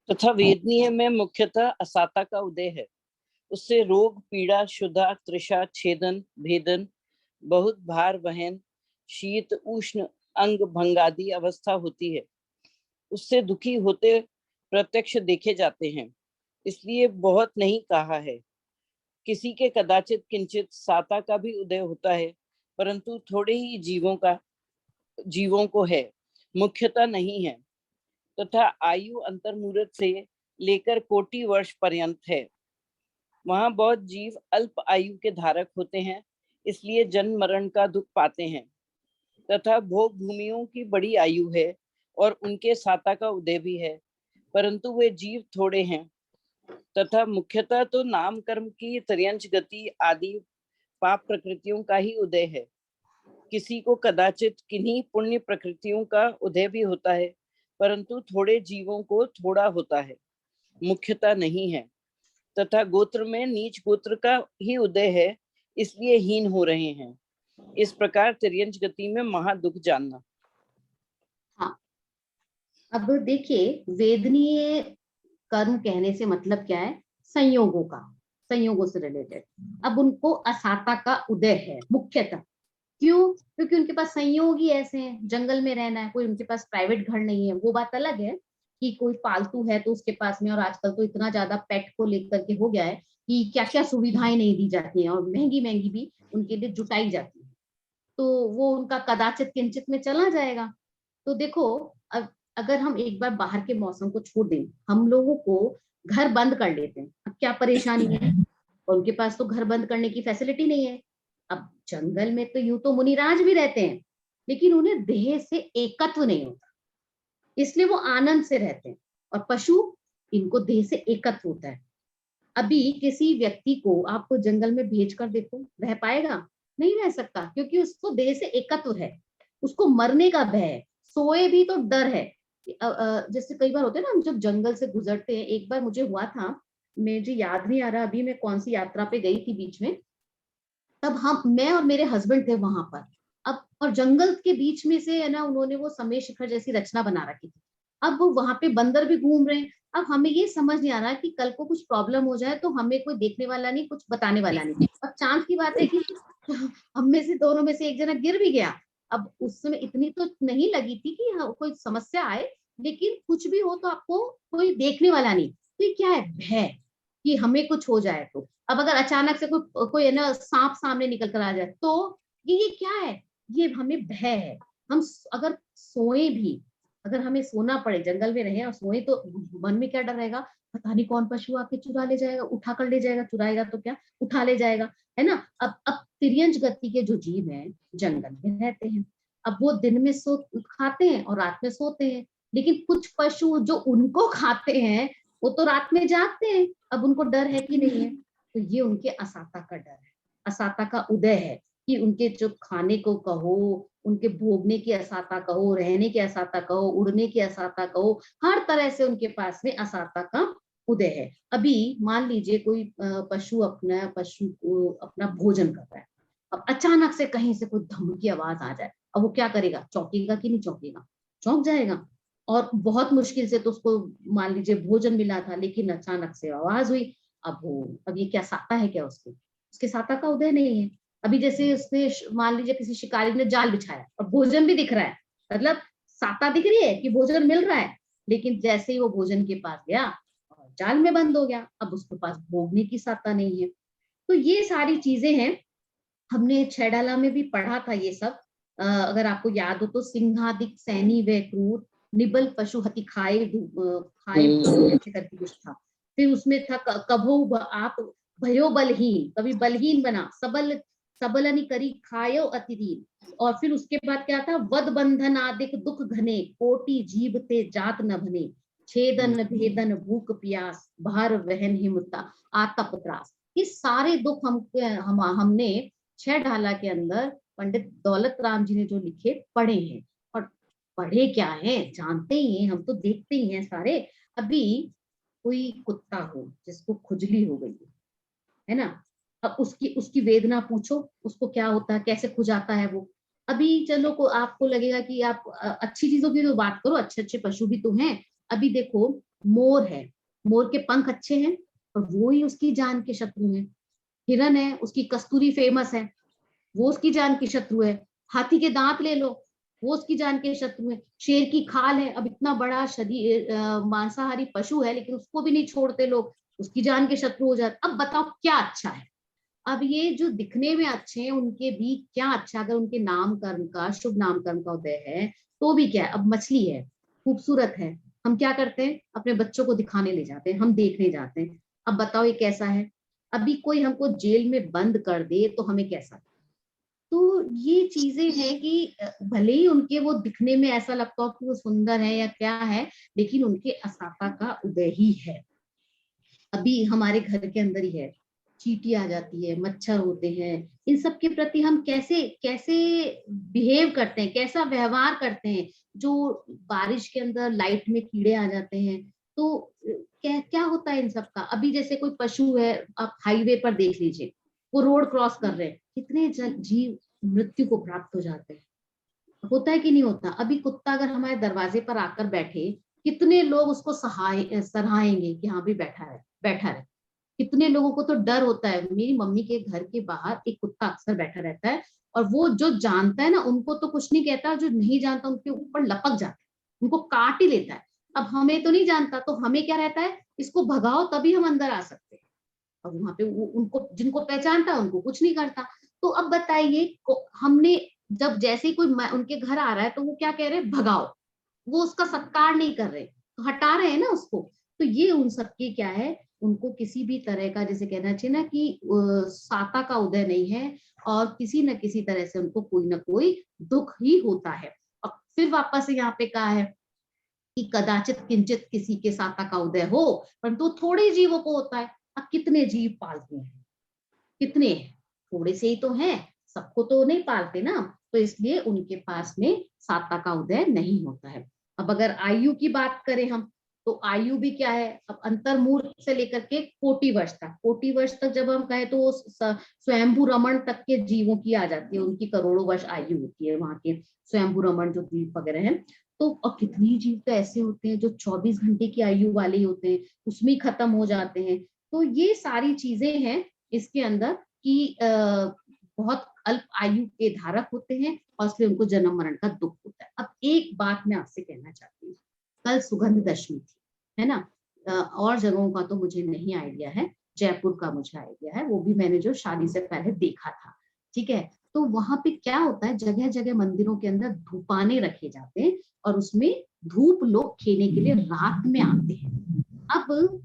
तथा वेदनीय में मुख्यतः असाता का उदय है। उससे रोग पीड़ा शुद्धा तृषा छेदन भेदन बहुत भार वहन शीत उष्ण अंग भंगादि अवस्था होती है। उससे दुखी होते प्रत्यक्ष देखे जाते हैं, इसलिए बहुत नहीं कहा है। किसी के कदाचित किंचित साता का भी उदय होता है, परंतु थोड़े ही जीवों को है, मुख्यता नहीं है। तथा आयु अंतर्मुहूर्त से लेकर कोटि वर्ष पर्यंत है। वहां बहुत जीव अल्प आयु के धारक होते हैं, इसलिए जन्म मरण का दुख पाते हैं, तथा भोग भूमियों की बड़ी आयु है और उनके साता का उदय भी है, परंतु वे जीव थोड़े हैं, तथा मुख्यतः तो नाम कर्म की तिर्यंच गति आदि पाप प्रकृतियों का ही उदय है। किसी को कदाचित किन्हीं पुण्य प्रकृतियों का उदय भी होता है, परंतु थोड़े जीवों को थोड़ा होता है, मुख्यतः नहीं है, तथा गोत्र में नीच गोत्र का ही उदय है, इसलिए हीन हो रहे हैं। इस प्रकार तिर्यंच गति में महादुख जानना। हाँ, अब देखिए, वेदनीय कर्म कहने से मतलब क्या है? संयोगों का, संयोगों से रिलेटेड। अब उनको असाता का उदय है मुख्यतः। क्यों? क्योंकि उनके पास संयोग ही ऐसे हैं, जंगल में रहना है, कोई उनके पास प्राइवेट घर नहीं है। वो बात अलग है कि कोई पालतू है तो उसके पास में, और आजकल तो इतना ज्यादा पेट को लेकर के हो गया है कि क्या क्या सुविधाएं नहीं दी जाती हैं, और महंगी महंगी भी उनके लिए जुटाई जाती है, तो वो उनका कदाचित किंचित में चला जाएगा। तो देखो, अगर हम एक बार बाहर के मौसम को छोड़ दें, हम लोगों को घर बंद कर लेते हैं, अब क्या परेशानी है? और उनके पास तो घर बंद करने की फैसिलिटी नहीं है। अब जंगल में तो यूं तो मुनिराज भी रहते हैं, लेकिन उन्हें देह से एकत्व नहीं होता, इसलिए वो आनंद से रहते हैं। और पशु, इनको देह से एकत्व होता है। अभी किसी व्यक्ति को आपको जंगल में भेज कर देखो, रह पाएगा? नहीं रह सकता, क्योंकि उसको देह से एकत्व है, उसको मरने का भय है, सोए भी तो डर है। जैसे कई बार होते हैं ना, हम जब जंगल से गुजरते हैं, एक बार मुझे हुआ था, मुझे याद नहीं आ रहा अभी मैं कौन सी यात्रा पे गई थी बीच में, तब मैं और मेरे हस्बैंड थे वहां पर। अब और जंगल के बीच में से है ना, उन्होंने वो समय शिखर जैसी रचना बना रखी थी। अब वो वहां पे बंदर भी घूम रहे हैं। अब हमें ये समझ नहीं आ रहा कि कल को कुछ प्रॉब्लम हो जाए तो हमें कोई देखने वाला नहीं, कुछ बताने वाला नहीं। अब चांस की बात है कि हम में से दोनों में से एक जना गिर भी गया। अब उस समय इतनी तो नहीं लगी थी कि कोई समस्या आए, लेकिन कुछ भी हो तो आपको कोई देखने वाला नहीं। तो ये क्या है? भय कि हमें कुछ हो जाए तो। अब अगर अचानक से कोई है ना, सांप सामने निकल कर आ जाए तो ये क्या है? ये हमें भय है। हम अगर सोए भी, अगर हमें सोना पड़े, जंगल में रहे और सोए, तो मन में क्या डर रहेगा? पता नहीं कौन पशु आके चुरा ले जाएगा, उठा कर ले जाएगा, चुराएगा तो क्या, उठा ले जाएगा, है ना। अब तिर्यंच गति के जो जीव हैं जंगल में रहते हैं। अब वो दिन में खाते हैं और रात में सोते हैं, लेकिन कुछ पशु जो उनको खाते हैं वो तो रात में जागते हैं। अब उनको डर है कि नहीं है? तो ये उनके असाता का डर है, असाता का उदय है, कि उनके जो खाने को कहो, उनके भोगने की असाता कहो, रहने की असाता कहो, उड़ने की असाता कहो, हर तरह से उनके पास में असाता का उदय है। अभी मान लीजिए कोई पशु को अपना भोजन कर रहा है, अब अचानक से कहीं से कोई धमकी आवाज आ जाए, अब वो क्या करेगा? चौंकेगा कि नहीं चौंकेगा? चौंक जाएगा। और बहुत मुश्किल से तो उसको मान लीजिए भोजन मिला था, लेकिन अचानक से आवाज हुई। अब ये क्या साता है? क्या उसके साता का उदय नहीं है। अभी जैसे उसने मान लीजिए किसी शिकारी ने जाल बिछाया और भोजन भी दिख रहा है, मतलब साता दिख रही है कि भोजन मिल रहा है, लेकिन जैसे ही वो भोजन के पास गया और जाल में बंद हो गया, अब उसके पास भोगने की साता नहीं है। तो ये सारी चीजें हैं, हमने छह डाला में भी पढ़ा था ये सब। अगर आपको याद हो तो, सिंहादिक सैनी व क्रूर, निबल पशु हति खाए ऐसे करके कुछ था। फिर उसमें था कभो आप भयो बलहीन, कभी बलहीन बना, सबलनी करी खायो अतिदीन। और फिर उसके बाद क्या था? वद बंधन आदिक दुख घने, कोटि जीव ते जात न भने, छेदन भेदन भूख प्यास, भार वहन हिमता आतप त्रास। ये सारे दुख हमने छह ढाला के अंदर पंडित दौलत राम जी ने जो लिखे पढ़े हैं। और पढ़े क्या है जानते ही हैं, हम तो देखते ही हैं सारे। अभी कोई कुत्ता हो जिसको खुजली हो गई है ना, अब उसकी वेदना पूछो, उसको क्या होता है, कैसे खुजाता है वो। अभी चलो को आपको लगेगा कि आप अच्छी चीजों की तो बात करो, अच्छे अच्छे पशु भी तो हैं। अभी देखो, मोर है, मोर के पंख अच्छे हैं और वो ही उसकी जान के शत्रु हैं। हिरन है, उसकी कस्तूरी फेमस है, वो उसकी जान की शत्रु है। हाथी के दांत ले लो, वो उसकी जान के शत्रु है। शेर की खाल है, अब इतना बड़ा शरीर मांसाहारी पशु है, लेकिन उसको भी नहीं छोड़ते लोग, उसकी जान के शत्रु हो जाते। अब बताओ क्या अच्छा है? अब ये जो दिखने में अच्छे हैं उनके भी क्या अच्छा, अगर उनके नामकरण का, शुभ नामकरण का उदय है तो भी क्या है? अब मछली है, खूबसूरत है, हम क्या करते हैं, अपने बच्चों को दिखाने ले जाते हैं, हम देखने जाते हैं। अब बताओ ये कैसा है? अभी कोई हमको जेल में बंद कर दे तो हमें कैसा? तो ये चीजें हैं कि भले ही उनके वो दिखने में ऐसा लगता हो कि वो सुंदर है या क्या है, लेकिन उनके असाता का उदय ही है। अभी हमारे घर के अंदर ही है, चींटी आ जाती है, मच्छर होते हैं, इन सब के प्रति हम कैसे कैसे बिहेव करते हैं, कैसा व्यवहार करते हैं। जो बारिश के अंदर लाइट में कीड़े आ जाते हैं, तो क्या क्या होता है इन सब का। अभी जैसे कोई पशु है, आप हाईवे पर देख लीजिए, वो रोड क्रॉस कर रहे हैं, कितने जीव मृत्यु को प्राप्त हो जाते हैं। होता है कि नहीं होता? अभी कुत्ता अगर हमारे दरवाजे पर आकर बैठे, कितने लोग उसको सराहेंगे कि हाँ भी बैठा है, बैठा है। कितने लोगों को तो डर होता है। मेरी मम्मी के घर के बाहर एक कुत्ता अक्सर बैठा रहता है, और वो जो जानता है ना उनको तो कुछ नहीं कहता, जो नहीं जानता उनके ऊपर लपक जाता है, उनको काट ही लेता है। अब हमें तो नहीं जानता, तो हमें क्या रहता है, इसको भगाओ तभी हम अंदर आ सकते हैं। और वहां पे उनको जिनको पहचानता है उनको कुछ नहीं करता। तो अब बताइए, हमने जब जैसे ही कोई उनके घर आ रहा है तो वो क्या कह रहे हैं, भगाओ। वो उसका सत्कार नहीं कर रहे, तो हटा रहे हैं ना उसको। तो ये उन सबके क्या है, उनको किसी भी तरह का, जैसे कहना चाहिए ना कि साता का उदय नहीं है, और किसी न किसी तरह से उनको कोई ना कोई दुख ही होता है। और फिर वापस से यहाँ पे कहा है कि कदाचित किंचित किसी के साता का उदय हो, परंतु थोड़े जीवों को होता है। अब कितने जीव पालते हैं, कितने हैं? थोड़े से ही तो हैं, सबको तो नहीं पालते ना। तो इसलिए उनके पास में साता का उदय नहीं होता है। अब अगर आयु की बात करें हम, तो आयु भी क्या है, अब अंतर्मूर्त से लेकर के कोटि वर्ष तक, कोटि वर्ष तक जब हम कहें तो स्वयंभू रमण तक के जीवों की आ जाती है, उनकी करोड़ों वर्ष आयु होती है, वहां के स्वयंभू रमण जो द्वीप वगैरह है। तो और कितने जीव तो ऐसे होते हैं जो 24 घंटे की आयु वाले ही होते हैं, उसमें ही खत्म हो जाते हैं। तो ये सारी चीजें हैं इसके अंदर कि बहुत अल्प आयु के धारक होते हैं, और इसलिए उनको जन्म मरण का दुख होता है। अब एक बात मैं आपसे कहना चाहती हूँ, कल सुगंध दशमी थी, है ना? और जगहों का तो मुझे नहीं आइडिया है, जयपुर का मुझे आइडिया है, वो भी मैंने जो शादी से पहले देखा था। ठीक है, तो वहां पे क्या होता है, जगह जगह मंदिरों के अंदर धूपाने रखे जाते हैं, और उसमें धूप लोग खेने के लिए रात में आते हैं। अब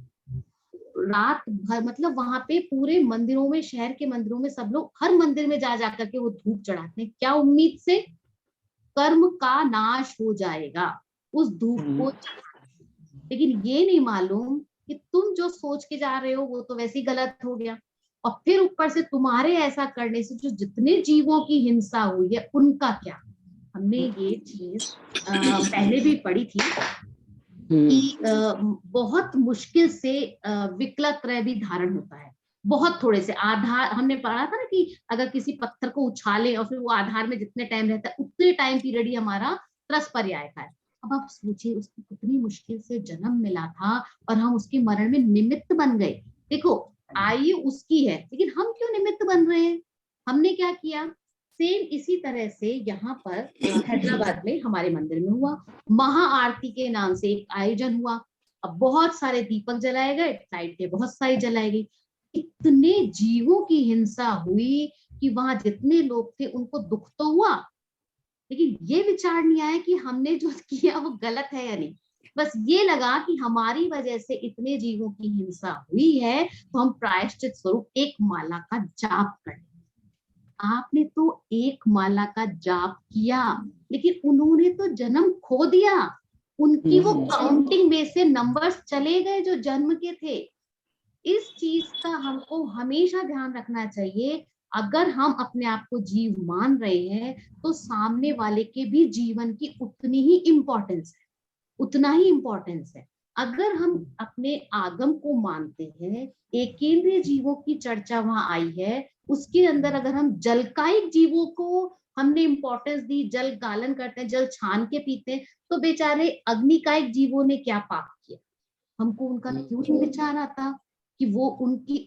रात भर, मतलब वहां पे पूरे मंदिरों में, शहर के मंदिरों में सब लोग हर मंदिर में जा जाकर के वो धूप चढ़ाते हैं, क्या उम्मीद से, कर्म का नाश हो जाएगा उस धूप को चढ़ाने। लेकिन ये नहीं मालूम कि तुम जो सोच के जा रहे हो वो तो वैसे ही गलत हो गया, और फिर ऊपर से तुम्हारे ऐसा करने से जो जितने जीवों की हिंसा हुई है उनका क्या। हमने ये चीज पहले भी पढ़ी थी कि बहुत मुश्किल से विकलत्रय भी धारण होता है। बहुत थोड़े से आधार, हमने पढ़ा था ना कि अगर किसी पत्थर को उछाले और फिर वो आधार में जितने टाइम रहता है उतने टाइम पीरियड ही हमारा त्रस पर्याय का है। अब आप सोचिए उसको कितनी मुश्किल से जन्म मिला था, और हम उसके मरण में निमित्त बन गए। देखो आयु उसकी है, लेकिन हम क्यों निमित्त बन रहे हैं? हमने क्या किया? सेम इसी तरह से यहाँ पर हैदराबाद में हमारे मंदिर में हुआ, महाआरती के नाम से एक आयोजन हुआ। अब बहुत सारे दीपक जलाए गए, लाइटें बहुत सारी जलाई गई, इतने जीवों की हिंसा हुई कि वहां जितने लोग थे उनको दुख तो हुआ, लेकिन ये विचार नहीं आया कि हमने जो किया वो गलत है या नहीं। बस ये लगा कि हमारी वजह से इतने जीवों की हिंसा हुई है, तो हम प्रायश्चित स्वरूप एक माला का जाप करें। आपने तो एक माला का जाप किया, लेकिन उन्होंने तो जन्म खो दिया। उनकी वो काउंटिंग में से नंबर्स चले गए जो जन्म के थे। इस चीज का हमको हमेशा ध्यान रखना चाहिए। अगर हम अपने आप को जीव मान रहे हैं, तो सामने वाले के भी जीवन की उतनी ही इम्पोर्टेंस है, उतना ही इम्पोर्टेंस है। अगर हम अपने आगम को मानते हैं, एकेंद्रीय जीवों की चर्चा वहां आई है, उसके अंदर अगर हम जलकायिक जीवों को हमने इम्पोर्टेंस दी, जल गालन करते हैं, जल छान के पीते हैं, तो बेचारे अग्निकायिक जीवों ने क्या पाप किया? हमको उनका क्यों नहीं विचार आता कि वो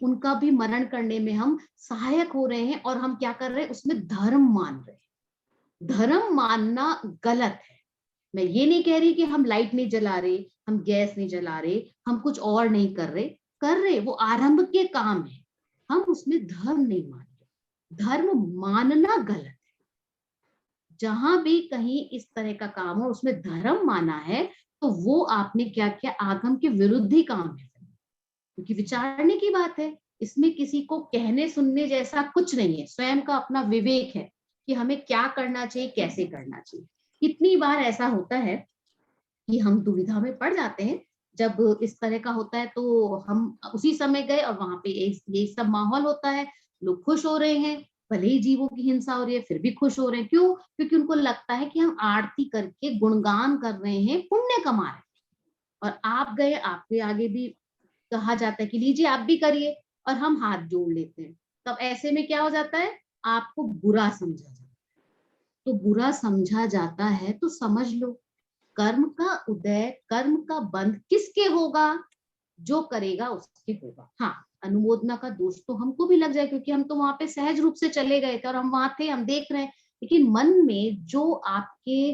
उनका भी मरण करने में हम सहायक हो रहे हैं, और हम क्या कर रहे हैं, उसमें धर्म मान रहे हैं। धर्म मानना गलत है। मैं ये नहीं कह रही कि हम लाइट नहीं जला रहे, हम गैस नहीं जला रहे, हम कुछ और नहीं कर रहे, वो आरंभ के काम है, हम उसमें धर्म नहीं मान रहे। धर्म मानना गलत है। जहां भी कहीं इस तरह का काम हो उसमें धर्म माना है, तो वो आपने क्या किया, आगम के विरुद्ध ही काम है, क्योंकि विचारने की बात है, इसमें किसी को कहने सुनने जैसा कुछ नहीं है, स्वयं का अपना विवेक है कि हमें क्या करना चाहिए, कैसे करना चाहिए। कितनी बार ऐसा होता है कि हम दुविधा में पड़ जाते हैं जब इस तरह का होता है, तो हम उसी समय गए और वहां पे ये सब माहौल होता है, लोग खुश हो रहे हैं, भले ही जीवों की हिंसा हो रही है फिर भी खुश हो रहे हैं। क्यों? क्योंकि उनको लगता है कि हम आरती करके गुणगान कर रहे हैं, पुण्य कमा रहे हैं। और आप गए, आपके आगे भी कहा जाता है कि लीजिए आप भी करिए, और हम हाथ जोड़ लेते हैं। तब ऐसे में क्या हो जाता है, आपको बुरा समझा जाता है। तो बुरा समझा जाता है तो समझ लो, कर्म का उदय, कर्म का बंध किसके होगा? जो करेगा उसके होगा। हाँ, अनुमोदना का दोष तो हमको भी लग जाए, क्योंकि हम तो वहां पे सहज रूप से चले गए थे और हम वहां थे, हम देख रहे हैं। लेकिन मन में जो आपके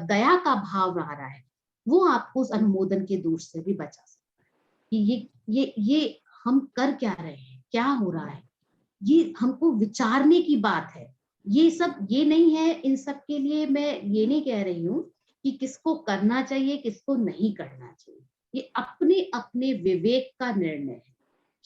दया का भाव रहा है, वो आपको उस अनुमोदन के दोष से भी बचा सकता है कि ये हम कर क्या रहे हैं, क्या हो रहा है, ये हमको विचारने की बात है। ये सब ये नहीं है, इन सब के लिए मैं ये नहीं कह रही हूँ कि किसको करना चाहिए, किसको नहीं करना चाहिए। ये अपने अपने विवेक का निर्णय है।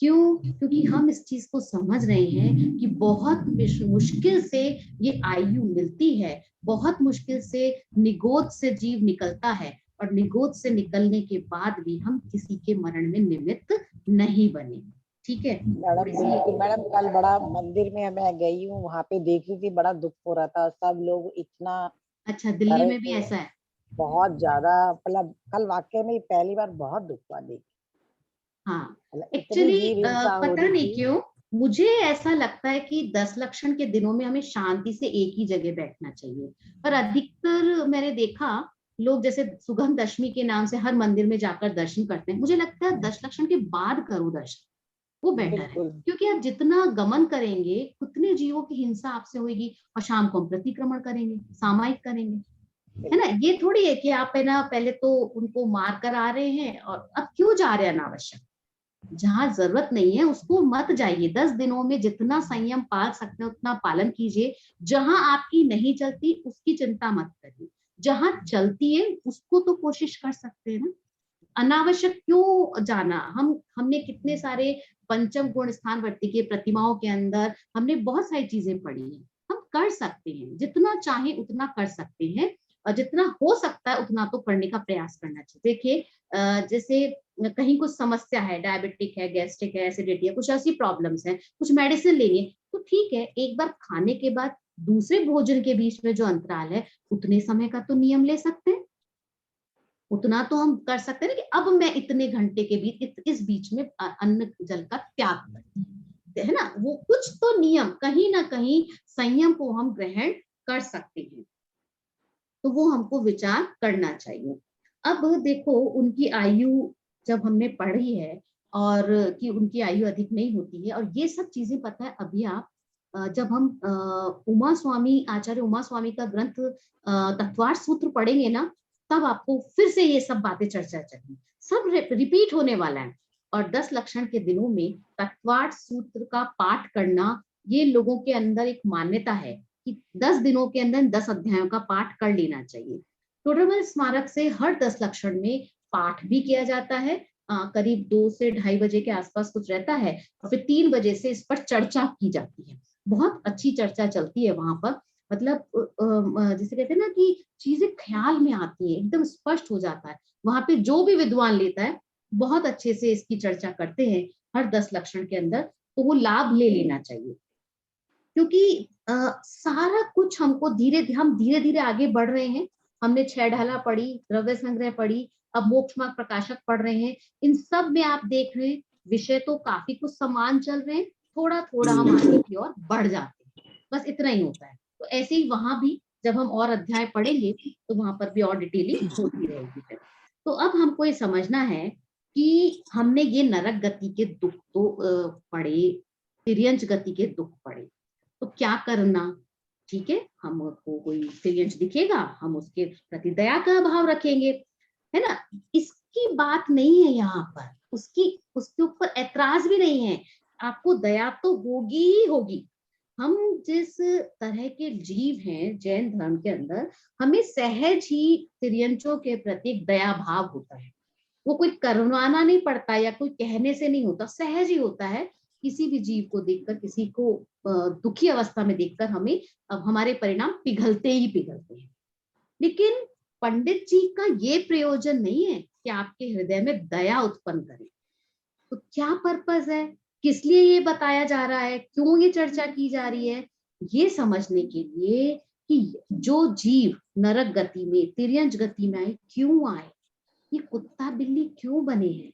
क्यों? क्योंकि हम इस चीज को समझ रहे हैं कि बहुत मुश्किल से ये आयु मिलती है, बहुत मुश्किल से निगोद से जीव निकलता है, और निगोद से निकलने के बाद भी हम किसी के मरण में निमित्त नहीं बने। ठीक है मैडम बिल्कुल मैडम, कल बड़ा मंदिर में मैं गई हूँ, वहां पे देख रही थी, बड़ा दुख हो रहा था, सब लोग इतना अच्छा, दिल्ली में भी ऐसा है? बहुत ज्यादा, मतलब कल वाकई में पहली बार बहुत दुख हुआ देख। हाँ, मतलब इतनी एक्चुअली वीर हिंसा हो पता रही नहीं थी। क्यों मुझे ऐसा लगता है कि 10 लक्षण के दिनों में हमें शांति से एक ही जगह बैठना चाहिए। पर अधिकतर मैंने देखा, लोग जैसे सुगंध दशमी के नाम से हर मंदिर में जाकर दर्शन करते हैं। मुझे लगता है 10 लक्षण के बाद करो दर्शन, वो बेटर है। बिल्कुल क्योंकि आप जितना गमन करेंगे, उतने जीवों की हिंसा आपसे होगी, और शाम को हम प्रतिक्रमण करेंगे, सामायिक करेंगे, है ना। ये थोड़ी है कि आप है ना पहले तो उनको मार कर आ रहे हैं और अब क्यों जा रहे हैं अनावश्यक। जहां जरूरत नहीं है उसको मत जाइए। 10 दिनों में जितना संयम पाल सकते हैं उतना पालन कीजिए। जहां आपकी नहीं चलती उसकी चिंता मत करिए, जहां चलती है उसको तो कोशिश कर सकते हैं ना। अनावश्यक क्यों जाना? हमने कितने सारे पंचम गुण स्थानवर्ती के प्रतिमाओं के अंदर हमने बहुत सारी चीजें पढ़ी हैं। हम कर सकते हैं, जितना चाहे उतना कर सकते हैं, और जितना हो सकता है उतना तो करने का प्रयास करना चाहिए। देखिए, जैसे कहीं कुछ समस्या है, डायबिटिक है, गैस्ट्रिक है, एसिडिटी है, कुछ ऐसी प्रॉब्लम्स हैं, कुछ मेडिसिन लेनी है, तो ठीक है, एक बार खाने के बाद दूसरे भोजन के बीच में जो अंतराल है, उतने समय का तो नियम ले सकते हैं। उतना तो हम कर सकते हैं कि अब मैं इतने घंटे के बीच इस बीच में अन्न जल का त्याग करती, है ना। वो कुछ तो नियम, कहीं ना कहीं संयम को हम ग्रहण कर सकते हैं, तो वो हमको विचार करना चाहिए। अब देखो, उनकी आयु जब हमने पढ़ी है, और कि उनकी आयु अधिक नहीं होती है, और ये सब चीजें पता है अभी आप जब हम उमा स्वामी, आचार्य उमा स्वामी का ग्रंथ तत्वार्थ सूत्र पढ़ेंगे ना, तब आपको फिर से ये सब बातें चर्चा चाहिए, सब रिपीट होने वाला है। और 10 लक्षण के दिनों में तत्वार्थ सूत्र का पाठ करना, ये लोगों के अंदर एक मान्यता है कि 10 दिनों के अंदर 10 अध्यायों का पाठ कर लेना चाहिए। टोडरमल स्मारक से हर 10 लक्षण में पाठ भी किया जाता है। करीब 2 से 2:30 बजे के आसपास कुछ रहता है, और फिर 3 बजे से इस पर चर्चा की जाती है। बहुत अच्छी चर्चा चलती है वहां पर। मतलब जिसे कहते हैं ना कि चीजें ख्याल में आती है, एकदम स्पष्ट हो जाता है। वहां पे जो भी विद्वान लेता है, बहुत अच्छे से इसकी चर्चा करते हैं हर 10 लक्षण के अंदर, तो वो लाभ ले लेना चाहिए। क्योंकि सारा कुछ हमको हम धीरे धीरे आगे बढ़ रहे हैं। हमने 6 ढाला पढ़ी, द्रव्य संग्रह पढ़ी, अब मोक्ष मार्ग प्रकाशक पढ़ रहे हैं। इन सब में आप देख रहे हैं विषय तो काफी कुछ समान चल रहे हैं, थोड़ा थोड़ा हम आगे की ओर बढ़ जाते हैं, बस इतना ही होता है। तो ऐसे ही वहां भी जब हम और अध्याय पढ़ेंगे तो वहां पर भी और डिटेलिंग होती रहेगी फिर। तो अब हमको ये समझना है कि हमने ये नरक गति के दुख तो पढ़े, तिर्यंच गति के दुख पढ़े, तो क्या करना? ठीक है, हमको कोई तिर्यंच दिखेगा, हम उसके प्रति दया का भाव रखेंगे, है ना। इसकी बात नहीं है यहाँ पर, उसके ऊपर ऐतराज भी नहीं है। आपको दया तो होगी ही होगी। हम जिस तरह के जीव हैं जैन धर्म के अंदर, हमें सहज ही तिर्यंचों के प्रति एक दया भाव होता है। वो कोई करवाना नहीं पड़ता या कोई कहने से नहीं होता, सहज ही होता है। किसी भी जीव को देखकर, किसी को दुखी अवस्था में देखकर हमें अब हमारे परिणाम पिघलते ही पिघलते हैं। लेकिन पंडित जी का ये प्रयोजन नहीं है कि आपके हृदय में दया उत्पन्न करें। तो क्या पर्पस है, किस लिए ये बताया जा रहा है, क्यों ये चर्चा की जा रही है? ये समझने के लिए कि जो जीव नरक गति में, तिर्यंच गति में आए, क्यों आए, ये कुत्ता बिल्ली क्यों बने हैं,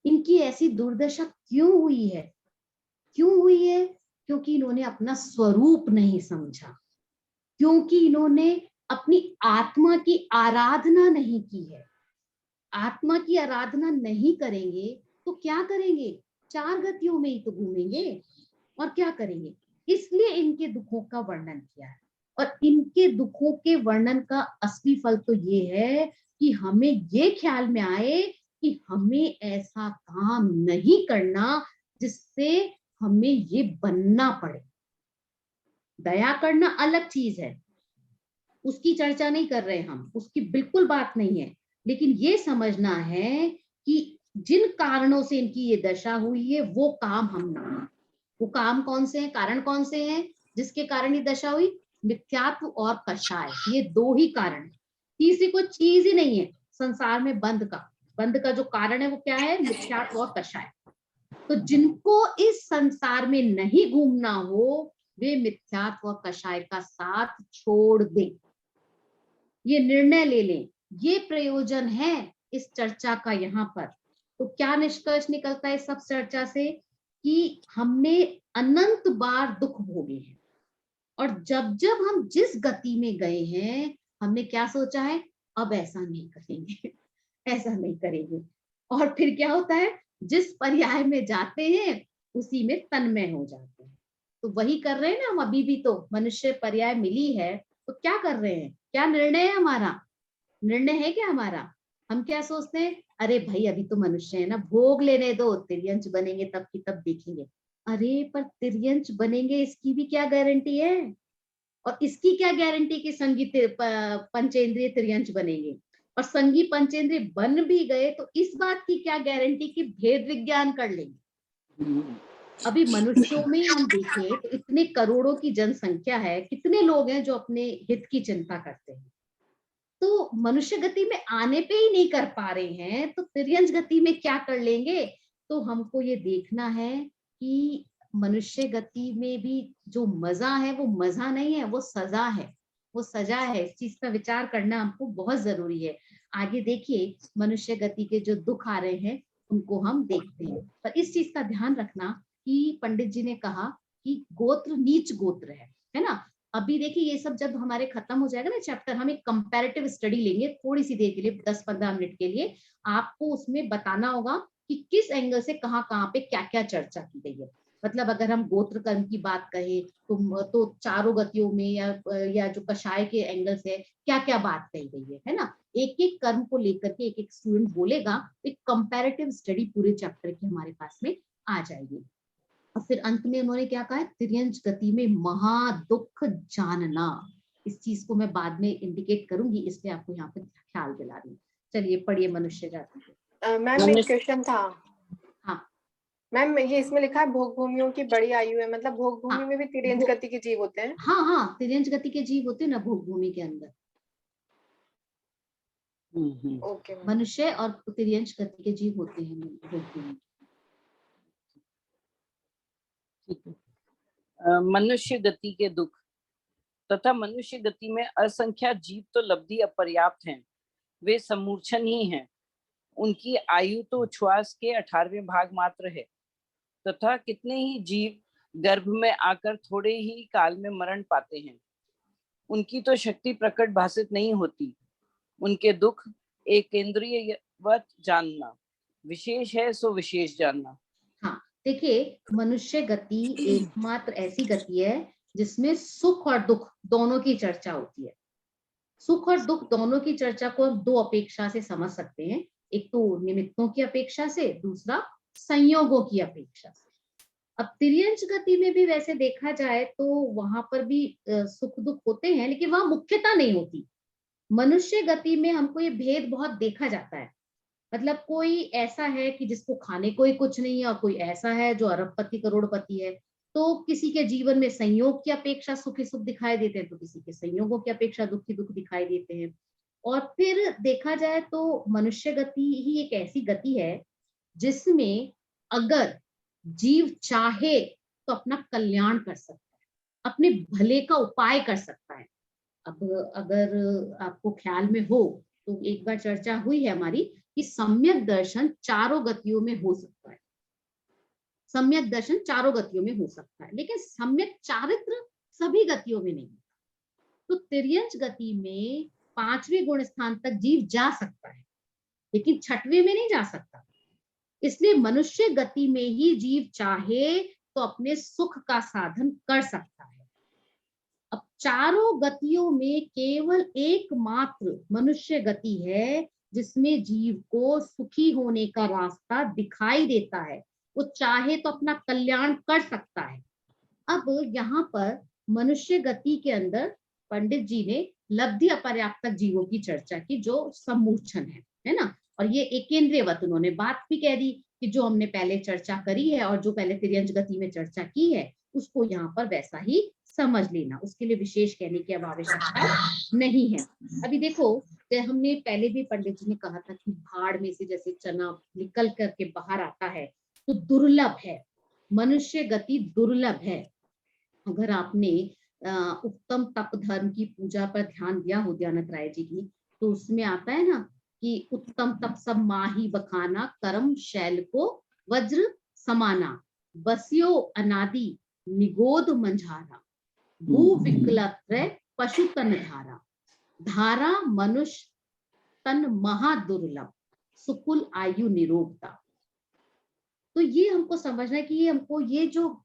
इनकी ऐसी दुर्दशा क्यों हुई है? क्यों हुई है? क्योंकि इन्होंने अपना स्वरूप नहीं समझा, क्योंकि इन्होंने अपनी आत्मा की आराधना नहीं की है। आत्मा की आराधना नहीं करेंगे तो क्या करेंगे? चार गतियों में ही तो घूमेंगे और क्या करेंगे? इसलिए इनके दुखों का वर्णन किया है। और इनके दुखों के वर्णन का असली फल तो ये है कि हमें ये ख्याल में आए कि हमें ऐसा काम नहीं करना जिससे हमें ये बनना पड़े। दया करना अलग चीज है, उसकी चर्चा नहीं कर रहे हम, उसकी बिल्कुल बात नहीं है। लेकिन ये समझना है कि जिन कारणों से इनकी ये दशा हुई है वो काम हम ना करें। वो काम कौन से हैं, कारण कौन से हैं जिसके कारण ये दशा हुई? मिथ्यात्व और कषाय, ये दो ही कारण है। तीसरी कोई चीज ही नहीं है संसार में। बंध का जो कारण है वो क्या है? मिथ्यात्व और कषाय। तो जिनको इस संसार में नहीं घूमना हो वे मिथ्यात्व और कषाय का साथ छोड़ दें, ये निर्णय ले लें। ये प्रयोजन है इस चर्चा का यहाँ पर। तो क्या निष्कर्ष निकलता है इस सब चर्चा से? कि हमने अनंत बार दुख भोगे हैं और जब जब हम जिस गति में गए हैं हमने क्या सोचा है? अब ऐसा नहीं करेंगे, ऐसा नहीं करेंगे। और फिर क्या होता है? जिस पर्याय में जाते हैं उसी में तन्मय हो जाते हैं। तो वही कर रहे हैं ना हम अभी भी। तो मनुष्य पर्याय मिली है तो क्या कर रहे हैं? क्या निर्णय है हमारा? निर्णय है क्या हमारा? हम क्या सोचते हैं? अरे भाई अभी तो मनुष्य है ना, भोग लेने दो, तिर्यंच बनेंगे तब की तब देखेंगे। अरे पर तिर्यंच बनेंगे इसकी भी क्या गारंटी है? और इसकी क्या गारंटी कि संगी पंचेंद्रिय तिर्यंच बनेंगे? और संगी पंचेंद्रिय बन भी गए तो इस बात की क्या गारंटी कि भेद विज्ञान कर लेंगे? अभी मनुष्यों में हम देखें तो इतने करोड़ों की जनसंख्या है, कितने लोग हैं जो अपने हित की चिंता करते हैं। तो मनुष्य गति में आने पे ही नहीं कर पा रहे हैं तो तिर्यंच गति में क्या कर लेंगे? तो हमको ये देखना है कि मनुष्य गति में भी जो मजा है वो मजा नहीं है, वो सजा है, वो सजा है। इस चीज का विचार करना हमको बहुत जरूरी है। आगे देखिए मनुष्य गति के जो दुख आ रहे हैं उनको हम देखते हैं। पर इस चीज का ध्यान रखना कि पंडित जी ने कहा कि गोत्र नीच गोत्र है ना। अभी देखिए ये सब जब हमारे खत्म हो जाएगा ना चैप्टर, हम एक कंपैरेटिव स्टडी लेंगे थोड़ी सी देर के लिए, 10-15 मिनट के लिए। आपको उसमें बताना होगा कि किस एंगल से कहाँ कहाँ पे क्या क्या चर्चा की गई है। मतलब अगर हम गोत्र कर्म की बात कहें तो चारों गतियों में या जो कषाय के एंगल से क्या क्या बात कही गई है ना। एक एक कर्म को लेकर के एक एक स्टूडेंट बोलेगा, एक कंपैरेटिव स्टडी पूरे चैप्टर की हमारे पास में आ जाएगी। और फिर अंत में उन्होंने क्या कहा? तिर्यंच गति में महा दुख जानना। इस चीज को मैं बाद में इंडिकेट करूंगी, इसलिए आपको यहाँ पे ख्याल दिला रही हूँ। चलिए पढ़िए मनुष्य जाति। मैम एक क्वेश्चन था। हाँ मैम ये इसमें लिखा है भोग भूमियों की बड़ी आयु है, मतलब भोग भूमि हाँ, में भी तिर्यंच गति के जीव होते हैं? हाँ हाँ, तिर्यंच गति के जीव होते हैं ना भोग भूमि के अंदर। Okay ma'am. मनुष्य और तिर्यंच गति के जीव होते हैं भोग भूमि। मनुष्य गति के दुख तथा मनुष्य गति में असंख्या जीव तो लब्धि अपर्याप्त हैं, वे समूर्छन ही हैं। उनकी आयु तो उच्छ्वास के 18वें भाग मात्र है तथा कितने ही जीव गर्भ में आकर थोड़े ही काल में मरण पाते हैं। उनकी तो शक्ति प्रकट भाषित नहीं होती। उनके दुख एक केंद्रीयवत जानना, विशेष है सो विशेष जानना। हाँ देखिए मनुष्य गति एकमात्र ऐसी गति है जिसमें सुख और दुख दोनों की चर्चा होती है। सुख और दुख दोनों की चर्चा को दो अपेक्षा से समझ सकते हैं, एक तो निमित्तों की अपेक्षा से, दूसरा संयोगों की अपेक्षा से। अब तिर्यंच गति में भी वैसे देखा जाए तो वहां पर भी सुख दुख होते हैं, लेकिन वहां मुख्यता नहीं होती। मनुष्य गति में हमको ये भेद बहुत देखा जाता है। मतलब कोई ऐसा है कि जिसको खाने को ही कुछ नहीं है, और कोई ऐसा है जो अरबपति करोड़पति है। तो किसी के जीवन में संयोग की अपेक्षा सुखी सुख दिखाई देते हैं, तो किसी के संयोगों की अपेक्षा दुखी दुख दिखाई देते हैं। और फिर देखा जाए तो मनुष्य गति ही एक ऐसी गति है जिसमें अगर जीव चाहे तो अपना कल्याण कर सकता है, अपने भले का उपाय कर सकता है। अब अगर आपको ख्याल में हो तो एक बार चर्चा हुई है हमारी कि सम्यक दर्शन चारों गतियों में हो सकता है। सम्यक दर्शन चारों गतियों में हो सकता है, लेकिन सम्यक चारित्र सभी गतियों में नहीं। तो तिर्यंच गति में 5वें गुण स्थान तक जीव जा सकता है, लेकिन 6वें में नहीं जा सकता। इसलिए मनुष्य गति में ही जीव चाहे तो अपने सुख का साधन कर सकता है। अब चारों गतियों में केवल एकमात्र मनुष्य गति है जिसमें जीव को सुखी होने का रास्ता दिखाई देता है। वो चाहे तो अपना कल्याण कर सकता है। अब यहाँ पर मनुष्य गति के अंदर पंडित जी ने लब्धि अपर्याप्तक जीवों की चर्चा की, जो सम्मूर्छन है ना। और ये एक केंद्रीयवत उन्होंने बात भी कह दी कि जो हमने पहले चर्चा करी है और जो पहले तिर्यंच गति में चर्चा की है उसको यहाँ पर वैसा ही समझ लेना, उसके लिए विशेष कहने की अब आवश्यकता नहीं है। अभी देखो, हमने पहले भी पंडित जी ने कहा था कि भाड़ में से जैसे चना निकल करके बाहर आता है तो दुर्लभ है, मनुष्य गति दुर्लभ है। अगर आपने उत्तम तप धर्म की पूजा पर ध्यान दिया हो दयानंद राय जी की, तो उसमें आता है ना कि उत्तम तप सब माही बखाना, कर्म शैल को वज्र समाना, बसियो अनादि निगोद मंझारा, भू विकलत्र पशु तन धारा, धारा मनुष्य तन महादुर्लभ, सुकुल आयु निरोगता। तो ये हमको समझना है कि ये हमको ये जो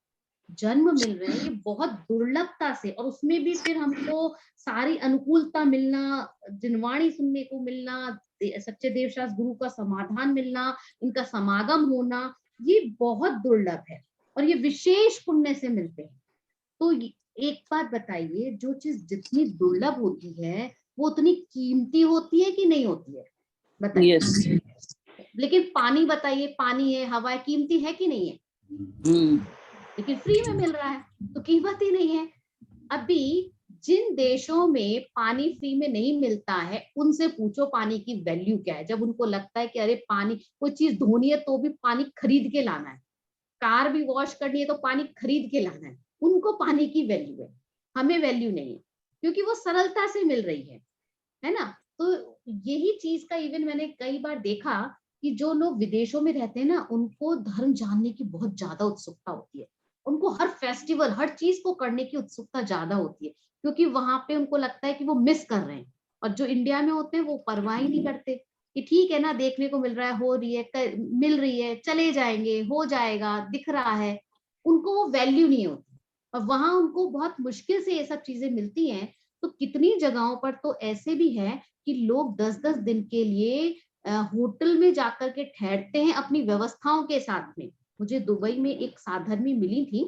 जन्म मिल रहे हैं ये बहुत दुर्लभता से, और उसमें भी फिर हमको सारी अनुकूलता मिलना, जिनवाणी सुनने को मिलना, सच्चे देवशास्त्र गुरु का समाधान मिलना, इनका समागम होना, ये बहुत दुर्लभ है और ये विशेष पुण्य से मिलते हैं। तो एक बात बताइए, जो चीज जितनी दुर्लभ होती है वो उतनी कीमती होती है कि नहीं होती है? बताइए। Yes. लेकिन पानी बताइए, पानी है, हवा कीमती है कि नहीं है? लेकिन फ्री में मिल रहा है तो कीमत ही नहीं है। अभी जिन देशों में पानी फ्री में नहीं मिलता है उनसे पूछो पानी की वैल्यू क्या है। जब उनको लगता है कि अरे पानी, कोई चीज धोनी है तो भी पानी खरीद के लाना है, कार भी वॉश करनी है तो पानी खरीद के लाना है, उनको पानी की वैल्यू है, हमें वैल्यू नहीं है, क्योंकि वो सरलता से मिल रही है ना। तो यही चीज का इवन मैंने कई बार देखा कि जो लोग विदेशों में रहते हैं ना, उनको धर्म जानने की बहुत ज्यादा उत्सुकता होती है, उनको हर फेस्टिवल, हर चीज को करने की उत्सुकता ज्यादा होती है, क्योंकि वहां पे उनको लगता है कि वो मिस कर रहे हैं। और जो इंडिया में होते हैं वो परवाह ही नहीं करते कि ठीक है ना, देखने को मिल रहा है, हो रही है, मिल रही है, चले जाएंगे, हो जाएगा, दिख रहा है, उनको वो वैल्यू नहीं होती। और वहां उनको बहुत मुश्किल से ये सब चीजें मिलती हैं। तो कितनी जगहों पर तो ऐसे भी है कि लोग 10-10 दिन के लिए होटल में जाकर के ठहरते हैं अपनी व्यवस्थाओं के साथ में। मुझे दुबई में एक साधर्मी मिली थी,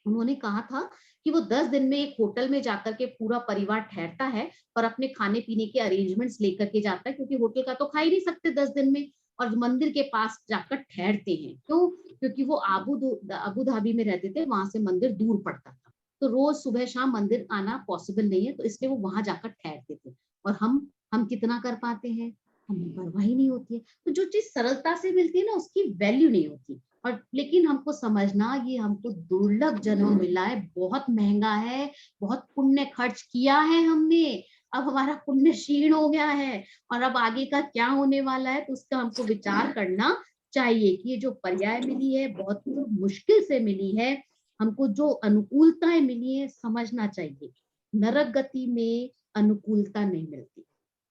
उन्होंने कहा था कि वो 10 दिन में एक होटल में जाकर के पूरा परिवार ठहरता है और अपने खाने पीने के अरेंजमेंट्स लेकर के जाता है, क्योंकि होटल का तो खा ही नहीं सकते 10 दिन में, और मंदिर के पास जाकर ठहरते हैं। क्यों? क्योंकि वो अबू धाबी में रहते थे, वहां से मंदिर दूर पड़ता था, तो रोज सुबह शाम मंदिर आना पॉसिबल नहीं है, तो इसलिए वो वहां जाकर ठहरते थे। और हम कितना कर पाते हैं? हमें परवाह ही नहीं होती है। तो जो चीज सरलता से मिलती है ना, उसकी वैल्यू नहीं होती। और लेकिन हमको समझना, ये हमको दुर्लभ जन्म मिला है, बहुत महंगा है, बहुत पुण्य खर्च किया है हमने, अब हमारा पुण्य क्षीण हो गया है और अब आगे का क्या होने वाला है, तो उसका हमको विचार करना चाहिए कि ये जो पर्याय मिली है बहुत मुश्किल से मिली है, हमको जो अनुकूलताएं मिली है समझना चाहिए। नरक गति में अनुकूलता नहीं मिलती,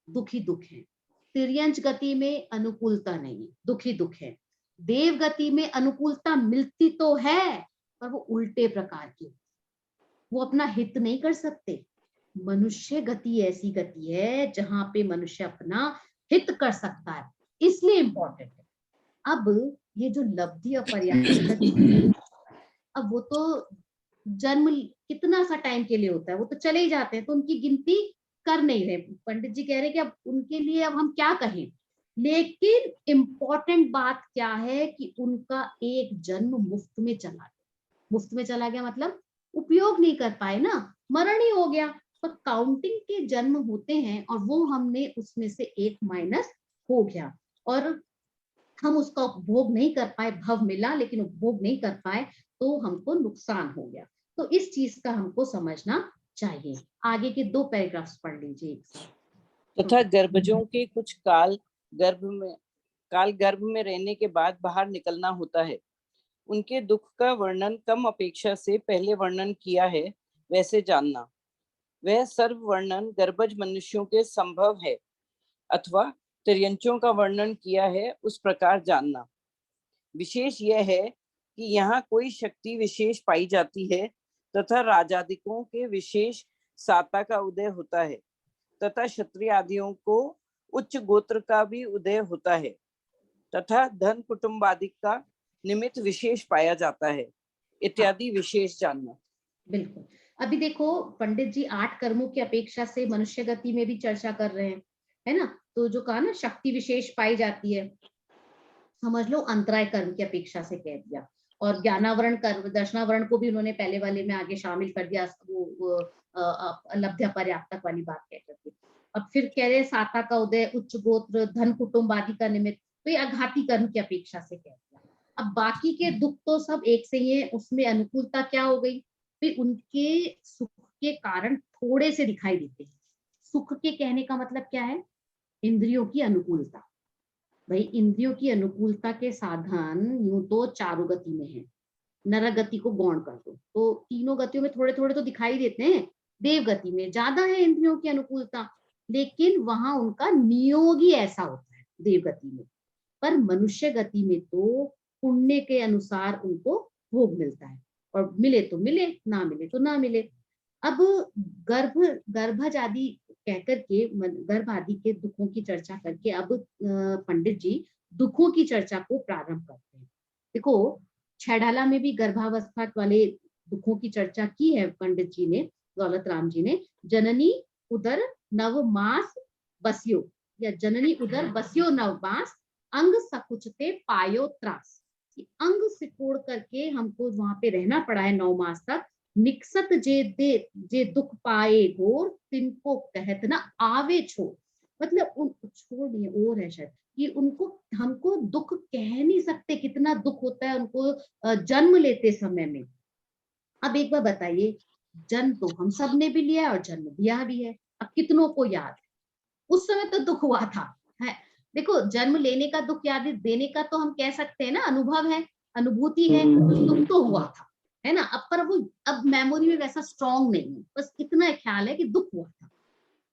दुखी दुख है। तिर्यंच गति में अनुकूलता नहीं है, दुखी दुख है। देव गति में अनुकूलता मिलती तो है, पर वो उल्टे प्रकार की, वो अपना हित नहीं कर सकते। मनुष्य गति ऐसी गति है जहां पे मनुष्य अपना हित कर सकता है, इसलिए इंपॉर्टेंट है। अब ये जो लब्धि और पर्याप्त, अब वो तो जन्म कितना सा टाइम के लिए होता है, वो तो चले ही जाते हैं, तो उनकी गिनती कर नहीं रहे। पंडित जी कह रहे कि अब उनके लिए अब हम क्या कहें, लेकिन इम्पोर्टेंट बात क्या है कि उनका एक जन्म मुफ्त में चला गया। मुफ्त में चला गया मतलब उपयोग नहीं कर पाए ना, मरण ही हो गया। तो काउंटिंग के जन्म होते हैं और वो हमने उसमें से एक माइनस हो गया और हम उसका उपभोग नहीं कर पाए, भव मिला लेकिन उपभोग नहीं कर पाए, तो हमको नुकसान हो गया। तो इस चीज का हमको समझना चाहिए। आगे के 2 पैराग्राफ्स पढ़ लीजिए एक साथ। तथा गर्भजों के कुछ काल गर्भ में रहने के बाद बाहर निकलना होता है। उनके दुख का वर्णन कम अपेक्षा से पहले वर्णन किया है वैसे जानना। वह सर्व वर्णन गर्भज मनुष्यों के संभव है अथवा तिर्यंचों का वर्णन किया है उस प्रकार जानना। विशेष यह है कि यहाँ कोई शक्ति विशेष पाई जाती है तथा राजादिकों के विशेष साता का उदय होता है तथा क्षत्रिय आदियों को उच्च गोत्र का भी उदय होता है तथा धन कुटुंबादि का निमित्त विशेष पाया जाता है इत्यादि विशेष जानना। बिल्कुल। अभी देखो पंडित जी 8 कर्मों की अपेक्षा से मनुष्य गति में भी चर्चा कर रहे हैं, है ना। तो जो कहा ना शक्ति विशेष पाई जाती है, समझ लो अंतराय कर्म की अपेक्षा से कह दिया। और ज्ञानावरण कर्म, दर्शनावरण को भी उन्होंने पहले वाले में आगे शामिल कर दिया, वो लब्ध्य पर्याप्तक वाली बात कह करके। अब फिर कह रहे साता का उदय, उच्च गोत्र, धन कुटुंब आदि का निमित्त, तो ये अघाती कर्म की अपेक्षा से कह दिया। अब बाकी के दुख तो सब एक से ही है, उसमें अनुकूलता क्या हो गई, फिर उनके सुख के कारण थोड़े से दिखाई देते हैं। सुख के कहने का मतलब क्या है, इंद्रियों की अनुकूलता। भाई इंद्रियों की अनुकूलता के साधन यूं तो चारों गति में है, नरक गति को गौण कर दो तो तीनों गतियों में थोड़े थोड़े तो दिखाई देते हैं। देव गति में ज्यादा है इंद्रियों की अनुकूलता, लेकिन वहां उनका नियोग ही ऐसा होता है देव गति में। पर मनुष्य गति में तो पुण्य के अनुसार उनको भोग मिलता है, और मिले तो मिले, ना मिले तो ना मिले। अब गर्भज आदि कहकर के, गर्भ आदि के दुखों की चर्चा करके अब पंडित जी दुखों की चर्चा को प्रारंभ करते हैं। देखो छैडाला में भी गर्भावस्था वाले दुखों की चर्चा की है पंडित जी ने, दौलत राम जी ने। जननी उदर नवमास बस्यो, या जननी उदर बस्यो नवमास, अंग सकुचते पायो त्रास। अंग सिकोड़ करके हमको वहां पे रहना पड़ा है 9 मास तक। निकसत जे दुख पाए घोर, तिनको कहत ना आवे छोड़। मतलब उन छोड़ नहीं, और है शायद कि उनको, हमको दुख कह नहीं सकते कितना दुख होता है उनको जन्म लेते समय में। अब एक बार बताइए, जन्म तो हम सब ने भी लिया और जन्म दिया भी है, अब कितनों को याद है उस समय तो दुख हुआ था, है। देखो जन्म लेने का दुख याद देने का तो हम कह सकते हैं ना, अनुभव है, अनुभूति है, दुख तो हुआ था, है ना। अब पर वो अब मेमोरी में वैसा स्ट्रॉन्ग नहीं है, बस इतना ख्याल है कि दुख हुआ था।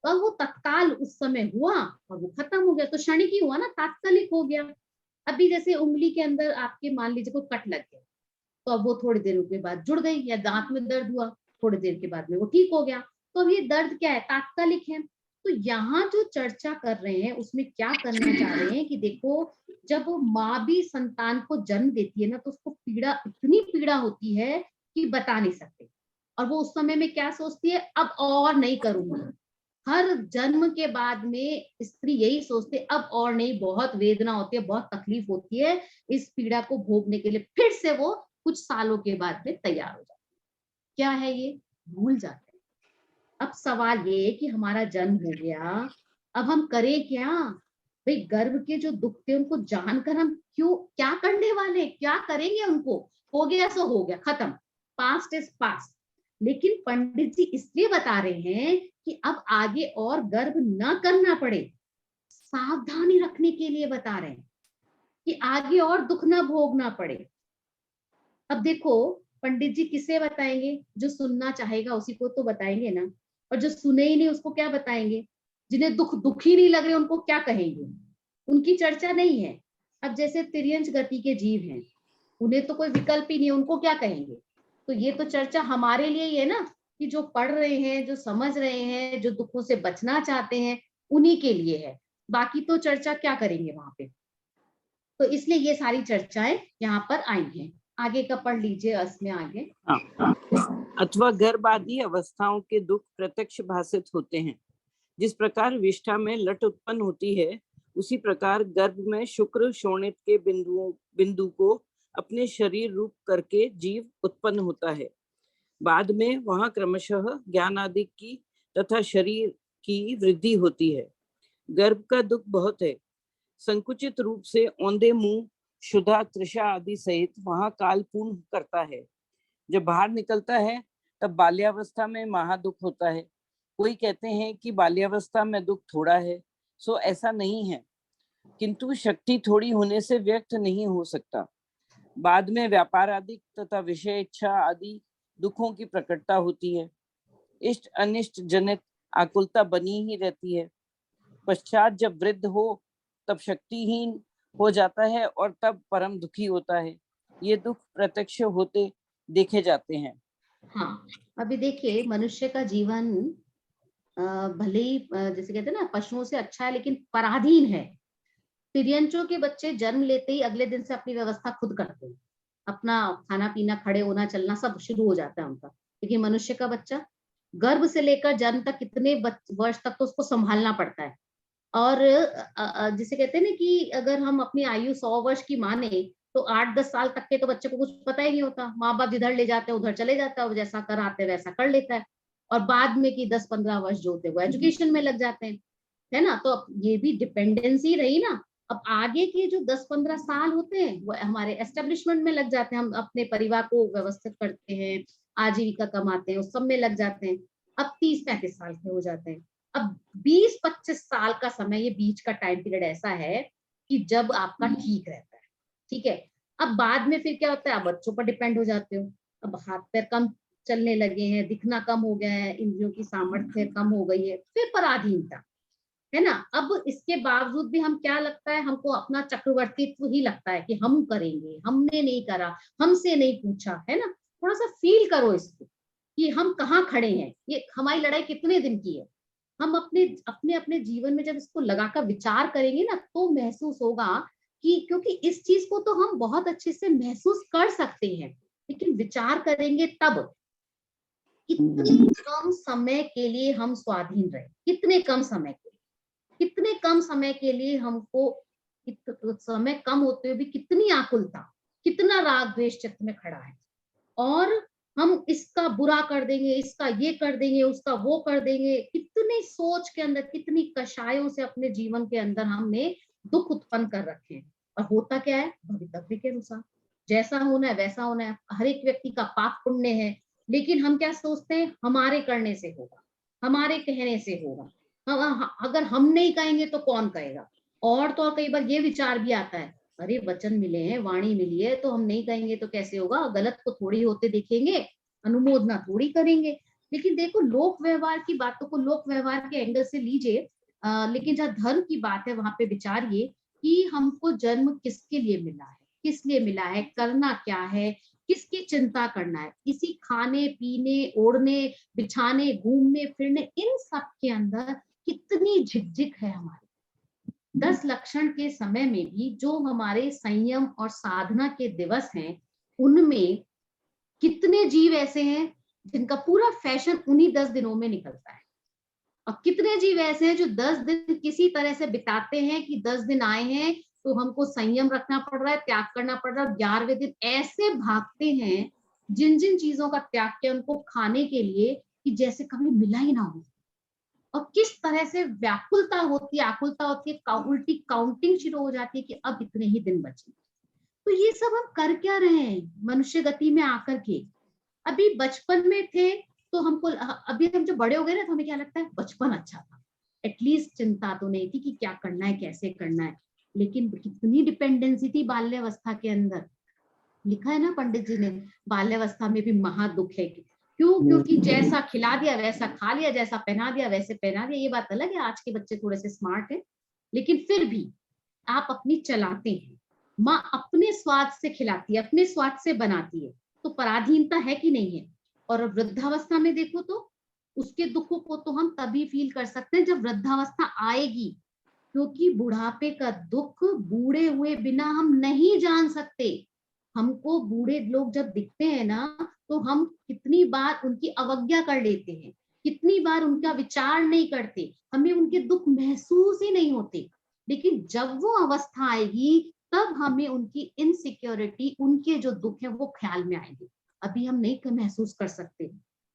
और वो तत्काल उस समय हुआ और वो खत्म हो गया, तो क्षणिक ही हुआ ना, तात्कालिक हो गया। अभी जैसे उंगली के अंदर आपके मान लीजिए कोई कट लग गया, तो अब वो थोड़ी देर के बाद जुड़ गई, या दांत में दर्द हुआ थोड़ी देर के बाद में वो ठीक हो गया। तो अब ये दर्द क्या है, तात्कालिक है। तो यहाँ जो चर्चा कर रहे हैं उसमें क्या करना चाह रहे हैं कि देखो जब माँ भी संतान को जन्म देती है ना, तो उसको पीड़ा, इतनी पीड़ा होती है कि बता नहीं सकते। और वो उस समय में क्या सोचती है, अब और नहीं करूंगी। हर जन्म के बाद में स्त्री यही सोचती है, अब और नहीं, बहुत वेदना होती है, बहुत तकलीफ होती है, इस पीड़ा को भोगने के लिए फिर से वो कुछ सालों के बाद में तैयार हो जाती है। क्या है ये, भूल जाते हैं। अब सवाल ये है कि हमारा जन्म हो गया, अब हम करें क्या। भाई गर्भ के जो दुख थे उनको जानकर हम क्यों, क्या करने वाले, क्या करेंगे उनको, हो गया सो हो गया, खत्म, पास्ट इज पास्ट। लेकिन पंडित जी इसलिए बता रहे हैं कि अब आगे और गर्भ न करना पड़े, सावधानी रखने के लिए बता रहे हैं कि आगे और दुख ना भोगना पड़े। अब देखो पंडित जी किसे बताएंगे, जो सुनना चाहेगा उसी को तो बताएंगे ना, और जो सुने ही नहीं उसको क्या बताएंगे। जिन्हें दुख ही नहीं लग रहे उनको क्या कहेंगे, उनकी चर्चा नहीं है। अब जैसे तिर्यंच गति के जीव हैं, उन्हें तो कोई विकल्प ही नहीं, उनको क्या कहेंगे। तो ये तो चर्चा हमारे लिए ही है ना, कि जो पढ़ रहे हैं, जो समझ रहे हैं, जो दुखों से बचना चाहते हैं, उन्हीं के लिए है। बाकी तो चर्चा क्या करेंगे वहां पे। तो इसलिए ये सारी चर्चाएं यहाँ पर आई हैं। आगे का पढ़ लीजिए इसमें आगे। अथवा गर्भ आदि अवस्थाओं के दुख प्रत्यक्ष भासित होते हैं। जिस प्रकार विष्ठा में लट उत्पन्न होती है, उसी प्रकार गर्भ में शुक्र शोणित के बिंदु को अपने शरीर रूप करके जीव उत्पन्न होता है। बाद में वहां क्रमशः ज्ञान आदि की तथा शरीर की वृद्धि होती है। गर्भ का दुख बहुत है। संकुचित रूप से औंधे मुंह, क्षुधा, तृषा आदि सहित वहां काल पूर्ण करता है। जब बाहर निकलता है तब बाल्यावस्था में महादुख होता है। कोई कहते हैं कि बाल्यावस्था में दुख थोड़ा है, सो ऐसा नहीं है, किंतु शक्ति थोड़ी होने से व्यक्त नहीं हो सकता। बाद में व्यापार आदि तथा विषय इच्छा आदि दुखों की प्रकटता होती है। इष्ट अनिष्ट जनित आकुलता बनी ही रहती है। पश्चात जब वृद्ध हो तब शक्तिहीन हो जाता है और तब परम दुखी होता है। ये दुख प्रत्यक्ष होते देखे जाते हैं। हाँ, अभी देखिए मनुष्य का जीवन भले ही जैसे कहते हैं ना पशुओं से अच्छा है, लेकिन पराधीन है। तिर्यंचों के बच्चे जन्म लेते ही अगले दिन से अपनी व्यवस्था खुद करते हैं, अपना खाना पीना, खड़े होना, चलना सब शुरू हो जाता है उनका। लेकिन मनुष्य का बच्चा गर्भ से लेकर जन्म तक कितने वर्ष तक तो उसको संभालना पड़ता है। और जिसे कहते हैं ना कि अगर हम अपनी आयु 100 वर्ष की माने तो 8-10 साल तक के तो बच्चे को कुछ पता ही नहीं होता। माँ बाप जिधर ले जाते हैं उधर चले जाता है, वो जैसा कराते वैसा कर लेता है। और बाद में कि 10-15 वर्ष जो होते हैं वो एजुकेशन में लग जाते हैं, है ना। तो अब ये भी डिपेंडेंसी रही ना। अब आगे के जो 10-15 साल होते हैं वो हमारे एस्टेब्लिशमेंट में लग जाते हैं, हम अपने परिवार को व्यवस्थित करते हैं, आजीविका कमाते हैं, उस सब में लग जाते हैं। अब 30-35 साल के हो जाते हैं। अब 20-25 साल का समय, ये बीच का टाइम पीरियड ऐसा है कि जब आपका ठीक रहता है, ठीक है। अब बाद में फिर क्या होता है, आप बच्चों पर डिपेंड हो जाते हो। अब हाथ पैर कम चलने लगे हैं, दिखना कम हो गया है, इंद्रियों की सामर्थ्य कम हो गई है, फिर पराधीनता, है ना। अब इसके बावजूद भी हम क्या लगता है, हमको अपना चक्रवर्तीत्व ही लगता है कि हम करेंगे, हमने नहीं करा, हमसे नहीं पूछा, है ना। थोड़ा सा फील करो इसको कि हम कहाँ खड़े हैं, ये हमारी लड़ाई कितने दिन की है। हम अपने अपने अपने जीवन में जब इसको लगाकर विचार करेंगे ना तो महसूस होगा कि, क्योंकि इस चीज को तो हम बहुत अच्छे से महसूस कर सकते हैं, लेकिन विचार करेंगे तब कितने कम समय के लिए हम स्वाधीन रहे, कितने कम समय के लिए, कितने कम समय के लिए हमको, समय कम होते हुए भी कितनी आकुलता, कितना राग द्वेष चित्त में खड़ा है। और हम इसका बुरा कर देंगे, इसका ये कर देंगे, उसका वो कर देंगे, कितनी सोच के अंदर, कितनी कषायों से अपने जीवन के अंदर हमने दुख उत्पन्न कर रखे हैं। और होता क्या है, भवितव्य के अनुसार जैसा होना है वैसा होना है। हर एक व्यक्ति का पाप पुण्य है, लेकिन हम क्या सोचते हैं, हमारे करने से होगा, हमारे कहने से होगा, अगर हम नहीं कहेंगे तो कौन कहेगा। और तो और कई बार ये विचार भी आता है, अरे वचन मिले हैं, वाणी मिली है, तो हम नहीं कहेंगे तो कैसे होगा, गलत को थोड़ी होते देखेंगे, अनुमोदना थोड़ी करेंगे। लेकिन देखो, लोक व्यवहार की बातों को लोक व्यवहार के एंगल से लीजिए, लेकिन जहाँ धर्म की बात है वहां पे विचारिए कि हमको जन्म किसके लिए मिला है, किस लिए मिला है, करना क्या है, किसकी चिंता करना है। इसी खाने पीने, ओढ़ने, बिछाने, घूमने फिरने, इन सब के अंदर कितनी झिकझिक है हमारी। 10 लक्षण के समय में भी जो हमारे संयम और साधना के दिवस हैं, उनमें कितने जीव ऐसे हैं जिनका पूरा फैशन उन्हीं 10 दिनों में निकलता है। और कितने जीव ऐसे हैं जो 10 दिन किसी तरह से बिताते हैं कि 10 दिन आए हैं तो हमको संयम रखना पड़ रहा है, त्याग करना पड़ रहा है। 11वें दिन ऐसे भागते हैं जिन जिन चीजों का त्याग किया उनको खाने के लिए कि जैसे कभी मिला ही ना हो। और किस तरह से व्याकुलता होती है, आकुलता होती है, उल्टी काउंटिंग शुरू हो जाती है कि अब इतने ही दिन बचे। तो ये सब हम कर क्या रहे हैं मनुष्य गति में आकर के। अभी बचपन में थे तो हमको, अभी हम जो बड़े हो गए ना तो हमें क्या लगता है, बचपन अच्छा था, एटलीस्ट चिंता तो नहीं थी कि क्या करना है, कैसे करना है। लेकिन कितनी डिपेंडेंसी थी बाल्यावस्था के अंदर। लिखा है ना पंडित जी ने, बाल्यावस्था में भी महादुख है। क्यों? क्योंकि जैसा खिला दिया वैसा खा लिया, जैसा पहना दिया वैसे पहना दिया। ये बात अलग है, आज के बच्चे थोड़े से स्मार्ट हैं, लेकिन फिर भी आप अपनी चलाते हैं। माँ अपने स्वाद से खिलाती है, अपने स्वाद से बनाती है, तो पराधीनता है कि नहीं है। और वृद्धावस्था में देखो तो उसके दुखों को तो हम तभी फील कर सकते हैं जब वृद्धावस्था आएगी, क्योंकि बुढ़ापे का दुख बूढ़े हुए बिना हम नहीं जान सकते। हमको बूढ़े लोग जब दिखते हैं ना, तो हम कितनी बार उनकी अवज्ञा कर लेते हैं, कितनी बार उनका विचार नहीं करते, हमें उनके दुख महसूस ही नहीं होते। लेकिन जब वो अवस्था आएगी तब हमें उनकी इनसिक्योरिटी, उनके जो दुख है वो ख्याल में आएंगे। अभी हम नहीं महसूस कर सकते।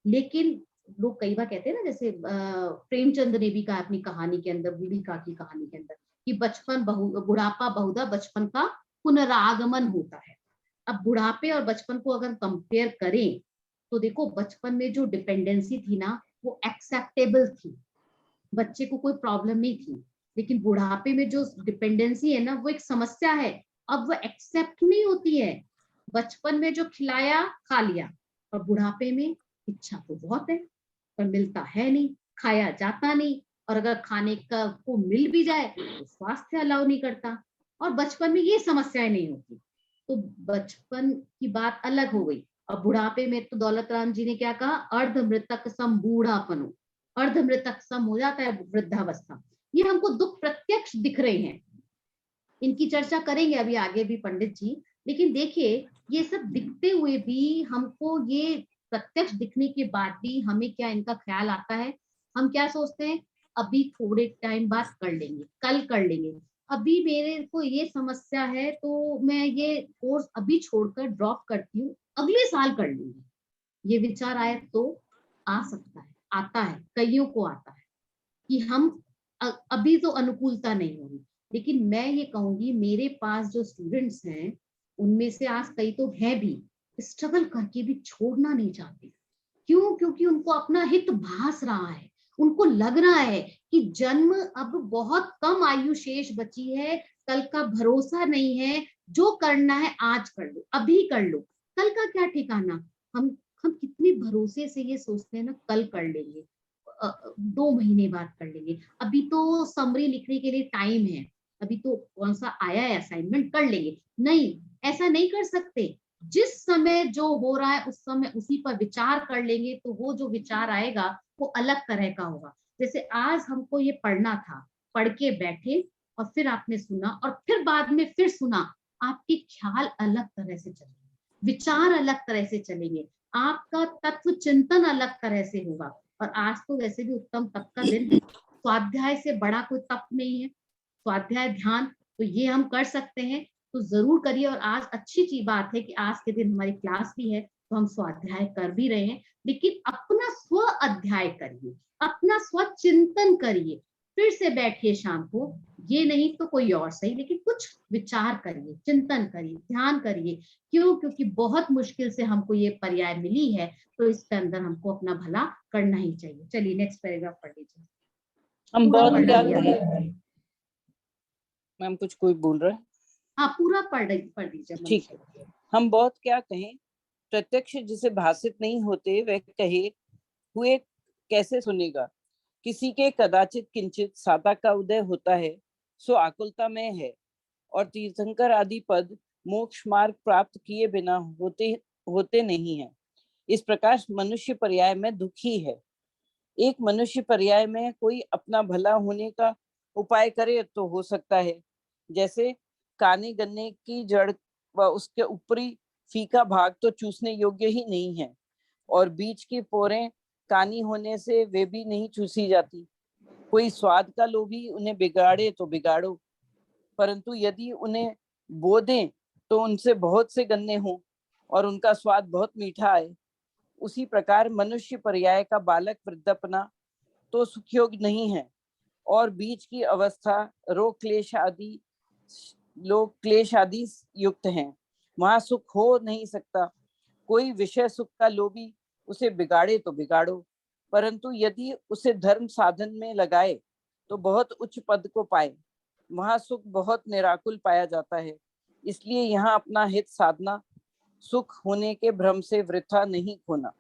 लेकिन लोग कई बार कहते हैं ना, जैसे प्रेमचंद ने भी कहा अपनी कहानी के अंदर, भूमिका की कहानी के अंदर, कि बचपन बुढ़ापा बहुधा बचपन का पुनरागमन होता है। अब बुढ़ापे और बचपन को अगर कंपेयर करें तो देखो, बचपन में जो डिपेंडेंसी थी ना वो एक्सेप्टेबल थी, बच्चे को कोई प्रॉब्लम नहीं थी। लेकिन बुढ़ापे में जो डिपेंडेंसी है ना वो एक समस्या है, अब वो एक्सेप्ट नहीं होती है। बचपन में जो खिलाया खा लिया, और बुढ़ापे में इच्छा तो बहुत है पर मिलता है नहीं, खाया जाता नहीं, और अगर खाने का को मिल भी जाए तो स्वास्थ्य अलाउ नहीं करता। और बचपन में ये समस्याएं नहीं होती, तो बचपन की बात अलग हो गई। और बुढ़ापे में तो दौलत राम जी ने क्या कहा, अर्ध मृतक सम बूढ़ापनो, अर्ध मृतक सम हो जाता है वृद्धावस्था। ये हमको दुख प्रत्यक्ष दिख रहे हैं, इनकी चर्चा करेंगे अभी आगे भी पंडित जी। लेकिन देखिए, ये सब दिखते हुए भी हमको, ये प्रत्यक्ष दिखने के बाद भी हमें क्या इनका ख्याल आता है? हम क्या सोचते हैं, अभी थोड़े टाइम बाद कर लेंगे, कल कर लेंगे, अभी मेरे को ये समस्या है तो मैं ये कोर्स अभी छोड़कर ड्रॉप करती हूँ, अगले साल कर लूंगी। ये विचार आए तो आ सकता है, आता है, कईयों को आता है कि हम अभी तो अनुकूलता नहीं होगी। लेकिन मैं ये कहूंगी, मेरे पास जो स्टूडेंट्स हैं उनमें से आज कई तो हैं भी, स्ट्रगल करके भी छोड़ना नहीं चाहते। क्यों? क्योंकि उनको अपना हित भास रहा है, उनको लग रहा है कि जन्म अब बहुत कम आयु शेष बची है, कल का भरोसा नहीं है, जो करना है आज कर लो, अभी कर लो, कल का क्या ठिकाना। हम कितनी भरोसे से ये सोचते हैं ना, कल कर लेंगे, 2 महीने बाद कर लेंगे, अभी तो समरी लिखने के लिए टाइम है, अभी तो कौन सा आया है असाइनमेंट, कर लेंगे। नहीं, ऐसा नहीं कर सकते। जिस समय जो हो रहा है उस समय उसी पर विचार कर लेंगे तो वो जो विचार आएगा वो अलग तरह का होगा। जैसे आज हमको ये पढ़ना था, पढ़ के बैठे और फिर आपने सुना और फिर बाद में फिर सुना, आपके ख्याल अलग तरह से चलेंगे, विचार अलग तरह से चलेंगे, आपका तत्व चिंतन अलग तरह से होगा। और आज तो वैसे भी उत्तम तप का दिन है, स्वाध्याय से बड़ा कोई तप नहीं है, स्वाध्याय ध्यान, तो ये हम कर सकते हैं तो जरूर करिए। और आज अच्छी चीज बात है कि आज के दिन हमारी क्लास भी है तो हम स्वाध्याय कर भी रहे हैं, लेकिन अपना स्व अध्याय करिए, अपना स्व चिंतन करिए, फिर से बैठिए शाम को, ये नहीं तो कोई और सही, लेकिन कुछ विचार करिए, चिंतन करिए, ध्यान करिए। क्यों? क्योंकि बहुत मुश्किल से हमको ये पर्याय मिली है, तो इसके अंदर हमको अपना भला करना ही चाहिए। चलिए नेक्स्ट पैराग्राफ पढ़ लीजिए। हम पूरा बहुत पढ़ क्या लीजिए। कहें, मैम कुछ कोई बोल रहा है? हाँ, पूरा पढ़ दीजिए। ठीक है। हम बहुत क्या कहें, प्रत्यक्ष जिसे भाषित नहीं होते वह कहे हुए कैसे सुनेगा। किसी के कदाचित किंचित साता का उदय होता है सो आकुलता में है, और तीर्थंकर आदि पद मोक्ष मार्ग प्राप्त किए बिना होते नहीं है। इस प्रकार मनुष्य पर्याय में दुखी है। एक मनुष्य पर्याय में कोई अपना भला होने का उपाय करे तो हो सकता है, जैसे काने गन्ने की जड़ व उसके ऊपरी फीका भाग तो चूसने योग्य ही नहीं है, और बीच की पोरें कानी होने से वे भी नहीं चूसी जाती। कोई स्वाद का लोभी उन्हें बिगाड़े तो बिगाड़ो, परंतु यदि उन्हें बो दें तो उनसे बहुत से गन्ने हों और उनका स्वाद बहुत मीठा आए। उसी प्रकार मनुष्य पर्याय का बालक वृद्धपना तो सुखयोग नहीं है, और बीच की अवस्था रोग क्लेश आदि युक्त हैं, वहां सुख हो नहीं सकता। कोई विषय सुख का लोभी उसे बिगाड़े तो बिगाड़ो, परंतु यदि उसे धर्म साधन में लगाए तो बहुत उच्च पद को पाए, वहां सुख बहुत निराकुल पाया जाता है। इसलिए यहाँ अपना हित साधना, सुख होने के भ्रम से वृथा नहीं खोना।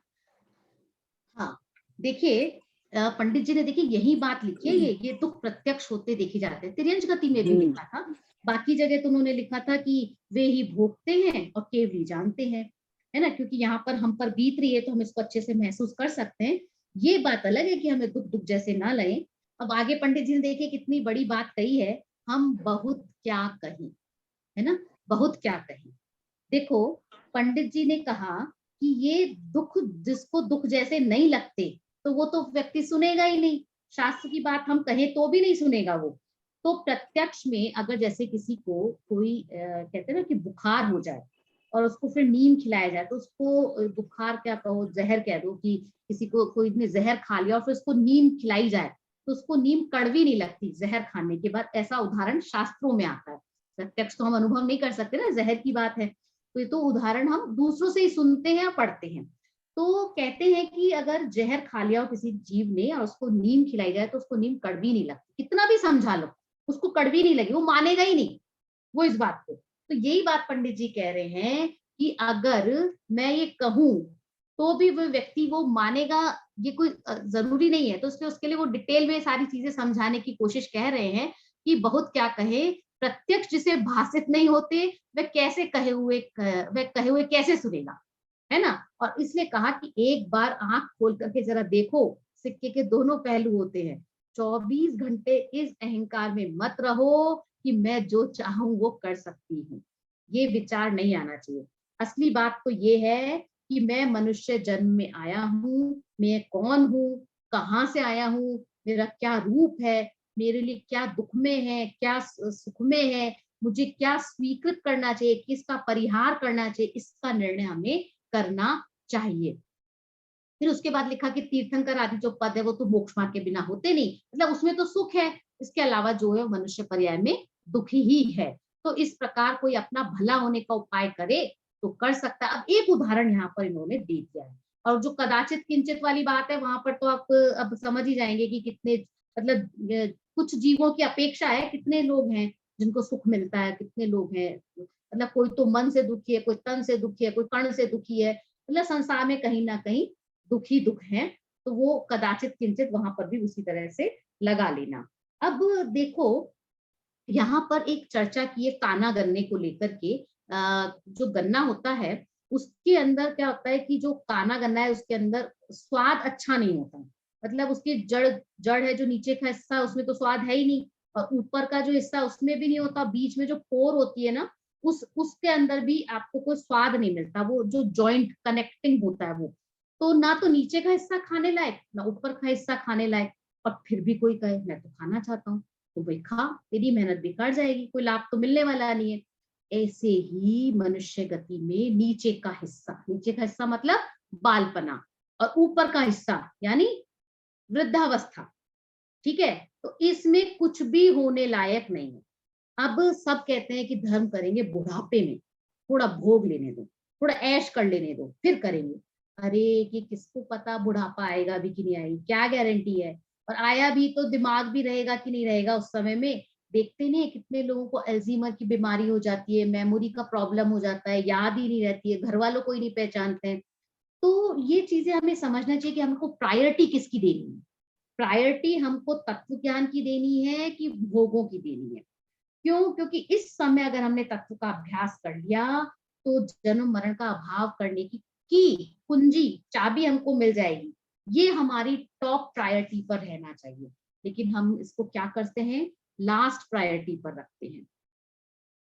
हाँ, देखिए पंडित जी ने देखिए यही बात लिखी है, ये दुख प्रत्यक्ष होते देखे जाते हैं। तिर्यंच गति में भी लिखा था, बाकी जगह तो उन्होंने लिखा था कि वे ही भोगते हैं और केवल जानते हैं, है ना, क्योंकि यहाँ पर हम पर बीत रही है तो हम इसको अच्छे से महसूस कर सकते हैं। ये बात अलग है कि हमें दुख दुख जैसे ना लगे। अब आगे पंडित जी ने देखिए कितनी बड़ी बात कही है, हम बहुत क्या कही, है ना, बहुत क्या कही। देखो, पंडित जी ने कहा कि ये दुख, जिसको दुख जैसे नहीं लगते तो वो तो व्यक्ति सुनेगा ही नहीं, शास्त्र की बात हम कहें तो भी नहीं सुनेगा वो। तो प्रत्यक्ष में अगर जैसे किसी को कोई कहते हैं ना कि बुखार हो जाए और उसको फिर नीम खिलाया जाए, तो उसको बुखार क्या कहो, जहर कह दो, कि किसी को कोई ने जहर खा लिया और फिर उसको नीम खिलाई जाए तो उसको नीम कड़वी नहीं लगती जहर खाने के बाद, ऐसा उदाहरण शास्त्रों में आता है। प्रत्यक्ष तो हम अनुभव नहीं कर सकते ना, जहर की बात है, तो ये तो उदाहरण हम दूसरों से ही सुनते हैं या पढ़ते हैं। तो कहते हैं कि अगर जहर खा लिया हो किसी जीव ने और उसको नीम खिलाई जाए तो उसको नीम कड़वी नहीं लगती, कितना भी समझा लो उसको कड़वी नहीं लगी, वो मानेगा ही नहीं वो इस बात को। तो यही बात पंडित जी कह रहे हैं कि अगर मैं ये कहूं तो भी वो व्यक्ति वो मानेगा, ये कोई जरूरी नहीं है। तो उसके लिए वो डिटेल में सारी चीजें समझाने की कोशिश कह रहे हैं कि बहुत क्या कहे, प्रत्यक्ष जिसे भाषित नहीं होते वह कहे हुए कैसे सुनेगा, है ना। और इसलिए कहा कि एक बार आंख खोल करके जरा देखो, सिक्के के दोनों पहलू होते हैं। 24 घंटे इस अहंकार में मत रहो कि मैं जो चाहूं वो कर सकती हूँ, ये विचार नहीं आना चाहिए। असली बात तो ये है कि मैं मनुष्य जन्म में आया हूँ, मैं कौन हूँ, कहाँ से आया हूँ, मेरा क्या रूप है, मेरे लिए क्या दुख में है, क्या सुख में है, मुझे क्या स्वीकृत करना चाहिए, किसका परिहार करना चाहिए, इसका निर्णय हमें करना चाहिए। फिर उसके बाद लिखा कि तीर्थंकर आदि जो पद है वो तो मोक्ष मार्ग के बिना होते नहीं, मतलब उसमें तो सुख है, इसके अलावा जो है मनुष्य पर्याय में दुखी ही है। तो इस प्रकार कोई अपना भला होने का उपाय करे तो कर सकता है। अब एक उदाहरण यहाँ पर इन्होंने दे दिया है, और जो कदाचित किंचित वाली बात है वहां पर तो आप अब समझ ही जाएंगे कि कितने, मतलब कुछ जीवों की अपेक्षा है, कितने लोग हैं जिनको सुख मिलता है, कितने लोग हैं, मतलब कोई तो मन से दुखी है, कोई तन से दुखी है, कोई कर्ण से दुखी है, मतलब संसार में कहीं ना कहीं दुख ही दुख है। तो वो कदाचित किंचित वहां पर भी उसी तरह से लगा लेना। अब देखो, यहाँ पर एक चर्चा की है काना गन्ने को लेकर के। जो गन्ना होता है उसके अंदर क्या होता है कि जो काना गन्ना है उसके अंदर स्वाद अच्छा नहीं होता, मतलब उसकी जड़ जड़ है जो नीचे का हिस्सा, उसमें तो स्वाद है ही नहीं, और ऊपर का जो हिस्सा उसमें भी नहीं होता, बीच में जो पोर होती है ना उसके अंदर भी आपको कोई स्वाद नहीं मिलता, वो जो जॉइंट कनेक्टिंग होता है वो, तो ना तो नीचे का हिस्सा खाने लायक ना ऊपर का हिस्सा खाने लायक। और फिर भी कोई कहे मैं तो खाना चाहता हूँ, तो भाई खा, तेरी मेहनत बेकार जाएगी, कोई लाभ तो मिलने वाला नहीं है। ऐसे ही मनुष्य गति में नीचे का हिस्सा मतलब बालपना, और ऊपर का हिस्सा यानी वृद्धावस्था, ठीक है, तो इसमें कुछ भी होने लायक नहीं है। अब सब कहते हैं कि धर्म करेंगे बुढ़ापे में, थोड़ा भोग लेने दो, थोड़ा ऐश कर लेने दो, फिर करेंगे। अरे कि किसको पता बुढ़ापा आएगा भी कि नहीं आएगी, क्या गारंटी है, और आया भी तो दिमाग भी रहेगा कि नहीं रहेगा उस समय में। देखते नहीं कितने लोगों को अल्जीमर की बीमारी हो जाती है, मेमोरी का प्रॉब्लम हो जाता है, याद ही नहीं रहती है, घर वालों को ही नहीं पहचानते हैं। तो ये चीजें हमें समझना चाहिए कि हमको प्रायोरिटी किसकी देनी है। प्रायोरिटी हमको तत्व ज्ञान की देनी है कि भोगों की देनी है। क्यों? क्योंकि इस समय अगर हमने तत्व का अभ्यास कर लिया तो जन्म मरण का अभाव करने की कुंजी चाबी हमको मिल जाएगी। ये हमारी टॉप प्रायोरिटी पर रहना चाहिए, लेकिन हम इसको क्या करते हैं, लास्ट प्रायोरिटी पर रखते हैं।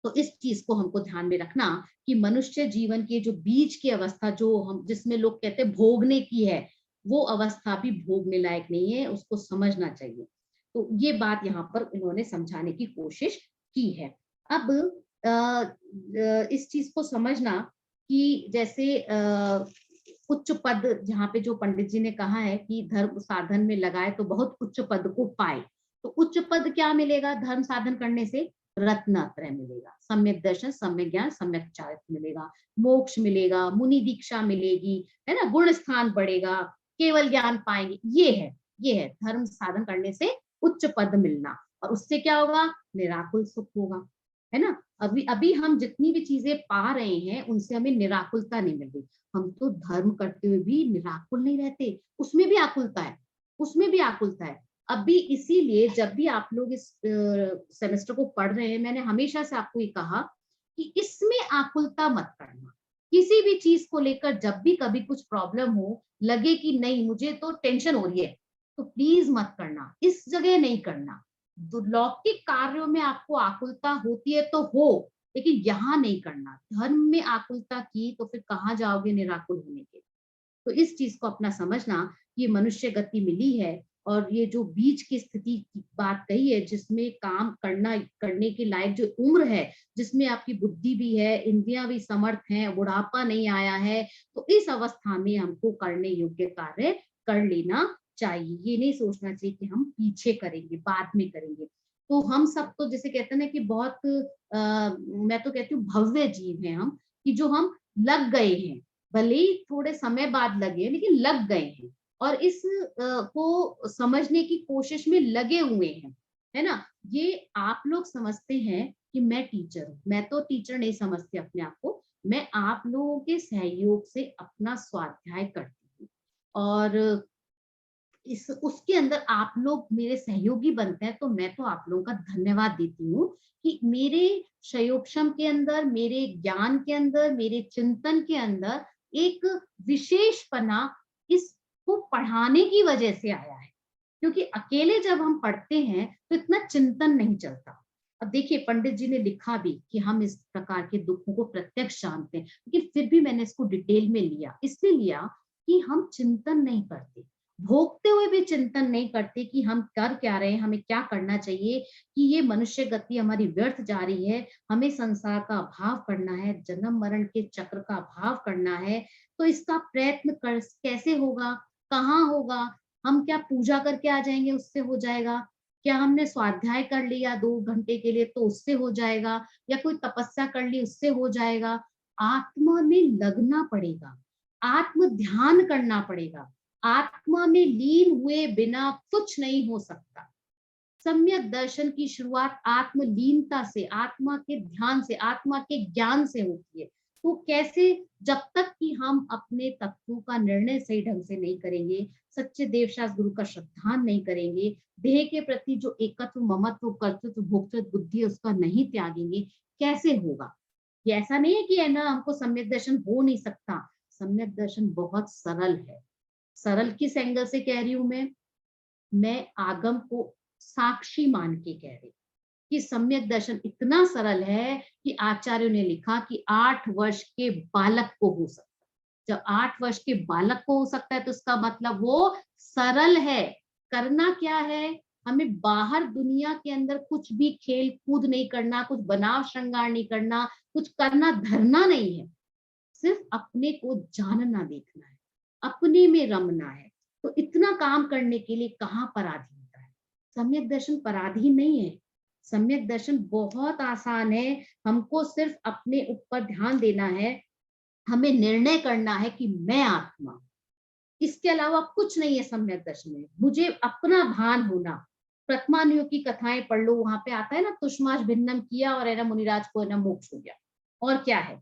तो इस चीज को हमको ध्यान में रखना कि मनुष्य जीवन की जो बीच की अवस्था, जो हम जिसमें लोग कहते हैं भोगने की है, वो अवस्था भी भोगने लायक नहीं है, उसको समझना चाहिए। तो ये बात यहाँ पर इन्होंने समझाने की कोशिश की है। अब इस चीज को समझना कि जैसे उच्च पद, जहाँ पे जो पंडित जी ने कहा है कि धर्म साधन में लगाए तो बहुत उच्च पद को पाए, तो उच्च पद क्या मिलेगा धर्म साधन करने से, रत्नत्रय मिलेगा, सम्यक दर्शन, सम्यक ज्ञान, सम्यक चारित्र मिलेगा, मोक्ष मिलेगा, मुनि दीक्षा मिलेगी, है ना, गुण स्थान बढ़ेगा, केवल ज्ञान पाएंगे। ये है धर्म साधन करने से उच्च पद मिलना, और उससे क्या होगा, निराकुल सुख होगा, है ना। अभी अभी हम जितनी भी चीजें पा रहे हैं उनसे हमें निराकुलता नहीं मिल रही। हम तो धर्म करते हुए भी निराकुल नहीं रहते, उसमें भी आकुलता है, उसमें भी आकुलता है। अभी इसीलिए जब भी आप लोग इस सेमेस्टर को पढ़ रहे हैं, मैंने हमेशा से आपको ये कहा कि इसमें आकुलता मत करना। किसी भी चीज को लेकर जब भी कभी कुछ प्रॉब्लम हो, लगे कि नहीं मुझे तो टेंशन हो रही है, तो प्लीज मत करना, इस जगह नहीं करना। लौकिक कार्यों में आपको आकुलता होती है तो हो, लेकिन यहाँ नहीं करना। धर्म में आकुलता की तो फिर कहाँ जाओगे निराकुल होने के। तो इस चीज को अपना समझना, ये मनुष्य गति मिली है और ये जो बीच की स्थिति की बात कही है, जिसमें काम करने के लायक जो उम्र है, जिसमें आपकी बुद्धि भी है, इंद्रियां भी समर्थ हैं, बुढ़ापा नहीं आया है, तो इस अवस्था में हमको करने योग्य कार्य कर लेना चाहिए। ये नहीं सोचना चाहिए कि हम पीछे करेंगे, बाद में करेंगे। तो हम सब तो जैसे कहते हैं ना कि बहुत मैं तो कहती हूँ भव्य जीव हैं हम, कि जो हम लग गए हैं, भले ही थोड़े समय बाद लगे लेकिन लग गए हैं और इस को समझने की कोशिश में लगे हुए हैं, है ना। ये आप लोग समझते हैं कि मैं टीचर हूँ, मैं तो टीचर नहीं समझती अपने आप को, मैं आप लोगों के सहयोग से अपना स्वाध्याय करती हूँ और उसके अंदर आप लोग मेरे सहयोगी बनते हैं, तो मैं तो आप लोगों का धन्यवाद देती हूँ कि मेरे शयोक्षम के अंदर, मेरे ज्ञान के अंदर, मेरे चिंतन के अंदर एक विशेषपना इसको पढ़ाने की वजह से आया है। क्योंकि अकेले जब हम पढ़ते हैं तो इतना चिंतन नहीं चलता। अब देखिए पंडित जी ने लिखा भी कि हम इस प्रकार के दुखों को प्रत्यक्ष जानते हैं, लेकिन फिर भी मैंने इसको डिटेल में लिया, इसलिए लिया कि हम चिंतन नहीं करते, भोगते हुए भी चिंतन नहीं करते कि हम कर क्या रहे हैं, हमें क्या करना चाहिए, कि ये मनुष्य गति हमारी व्यर्थ जा रही है, हमें संसार का भाव करना है, जन्म मरण के चक्र का भाव करना है। तो इसका प्रयत्न कैसे होगा, कहाँ होगा, हम क्या पूजा करके आ जाएंगे उससे हो जाएगा, क्या हमने स्वाध्याय कर लिया 2 घंटे के लिए तो उससे हो जाएगा, या कोई तपस्या कर ली उससे हो जाएगा। आत्मा में लगना पड़ेगा, आत्म ध्यान करना पड़ेगा, आत्मा में लीन हुए बिना कुछ नहीं हो सकता। सम्यक दर्शन की शुरुआत आत्मलीनता से, आत्मा के ध्यान से, आत्मा के ज्ञान से होती है। तो कैसे, जब तक कि हम अपने तत्वों का निर्णय सही ढंग से नहीं करेंगे, सच्चे देवशास्त्र गुरु का श्रद्धान नहीं करेंगे, देह के प्रति जो एकत्व, ममत्व, कर्तृत्व, भोक्तृत्व बुद्धि उसका नहीं त्यागेंगे, कैसे होगा। ये ऐसा नहीं है कि है ना हमको सम्यक दर्शन हो नहीं सकता। सम्यक दर्शन बहुत सरल है। सरल किस एंगल से कह रही हूं मैं आगम को साक्षी मान के कह रही कि सम्यक दर्शन इतना सरल है कि आचार्यों ने लिखा कि 8 वर्ष के बालक को हो सकता है। जब 8 वर्ष के बालक को हो सकता है तो उसका मतलब वो सरल है। करना क्या है, हमें बाहर दुनिया के अंदर कुछ भी खेल कूद नहीं करना, कुछ बनाव श्रृंगार नहीं करना, कुछ करना धरना नहीं है, सिर्फ अपने को जानना, देखना है, अपने में रमना है। तो इतना काम करने के लिए कहाँ पराधीनता है। सम्यक दर्शन पराधीन नहीं है, सम्यक दर्शन बहुत आसान है। हमको सिर्फ अपने ऊपर ध्यान देना है, हमें निर्णय करना है कि मैं आत्मा, इसके अलावा कुछ नहीं है सम्यक दर्शन में। मुझे अपना भान होना। प्रथमानुयोग की कथाएं पढ़ लो, वहां पे आता है ना, तुष्माश भिन्नम किया और है ना मुनिराज को है ना मोक्ष हो गया, और क्या है।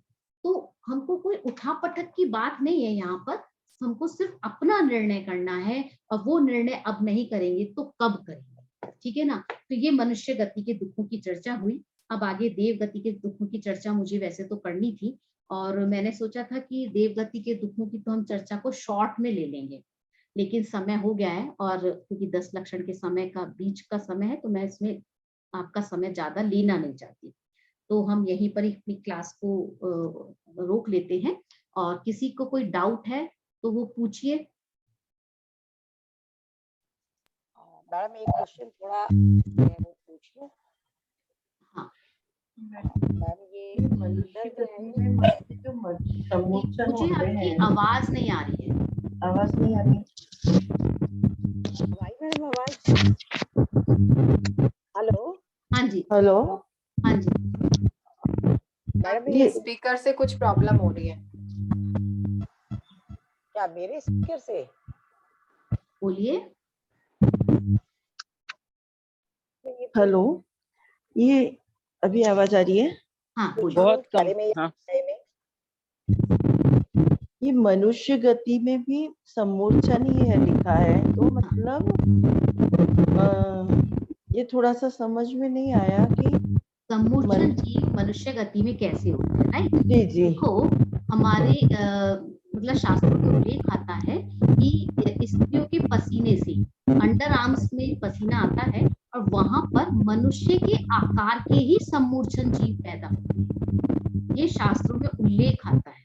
तो हमको कोई उठा पटक की बात नहीं है यहाँ पर, हमको सिर्फ अपना निर्णय करना है, और वो निर्णय अब नहीं करेंगे तो कब करेंगे, ठीक है ना। तो ये मनुष्य गति के दुखों की चर्चा हुई। अब आगे देव गति के दुखों की चर्चा मुझे वैसे तो करनी थी, और मैंने सोचा था कि देव गति के दुखों की तो हम चर्चा को शॉर्ट में ले लेंगे, लेकिन समय हो गया है, और क्योंकि 10 लक्षण के समय का बीच का समय है, तो मैं इसमें आपका समय ज्यादा लेना नहीं चाहती। तो हम यहीं पर ही अपनी क्लास को रोक लेते हैं, और किसी को कोई डाउट है तो वो पूछिए। मैडम एक क्वेश्चन थोड़ा मैं वो पूछ लूं। हाँ मैम ये मनुष्य जो है, गति में जो समोच्चन मुझे होते आपकी हैं, आवाज नहीं आ रही है। आवाज नहीं आ रही। भाई मैडम आवाज, हेलो हाँ जी, हेलो, हाँ जी, मैडम ये स्पीकर से कुछ प्रॉब्लम हो रही है। क्या मेरे स्पीकर से? बोलिए। हेलो, ये अभी आवाज आ रही है? हाँ बोलिए। बहुत कम। बारे में हाँ ये मनुष्य गति में भी समोच्चन ही है लिखा है, तो मतलब ये थोड़ा सा समझ में नहीं आया कि समूर्छन जीव मनुष्य गति में कैसे होता है, राइट। जी जी देखो हमारे मतलब शास्त्रों में उल्लेख आता है कि स्त्रियों के पसीने से अंडर आर्म्स में पसीना आता है, और वहां पर मनुष्य के आकार के ही समूर्छन जीव पैदा होते हैं। ये शास्त्रों में उल्लेख आता है।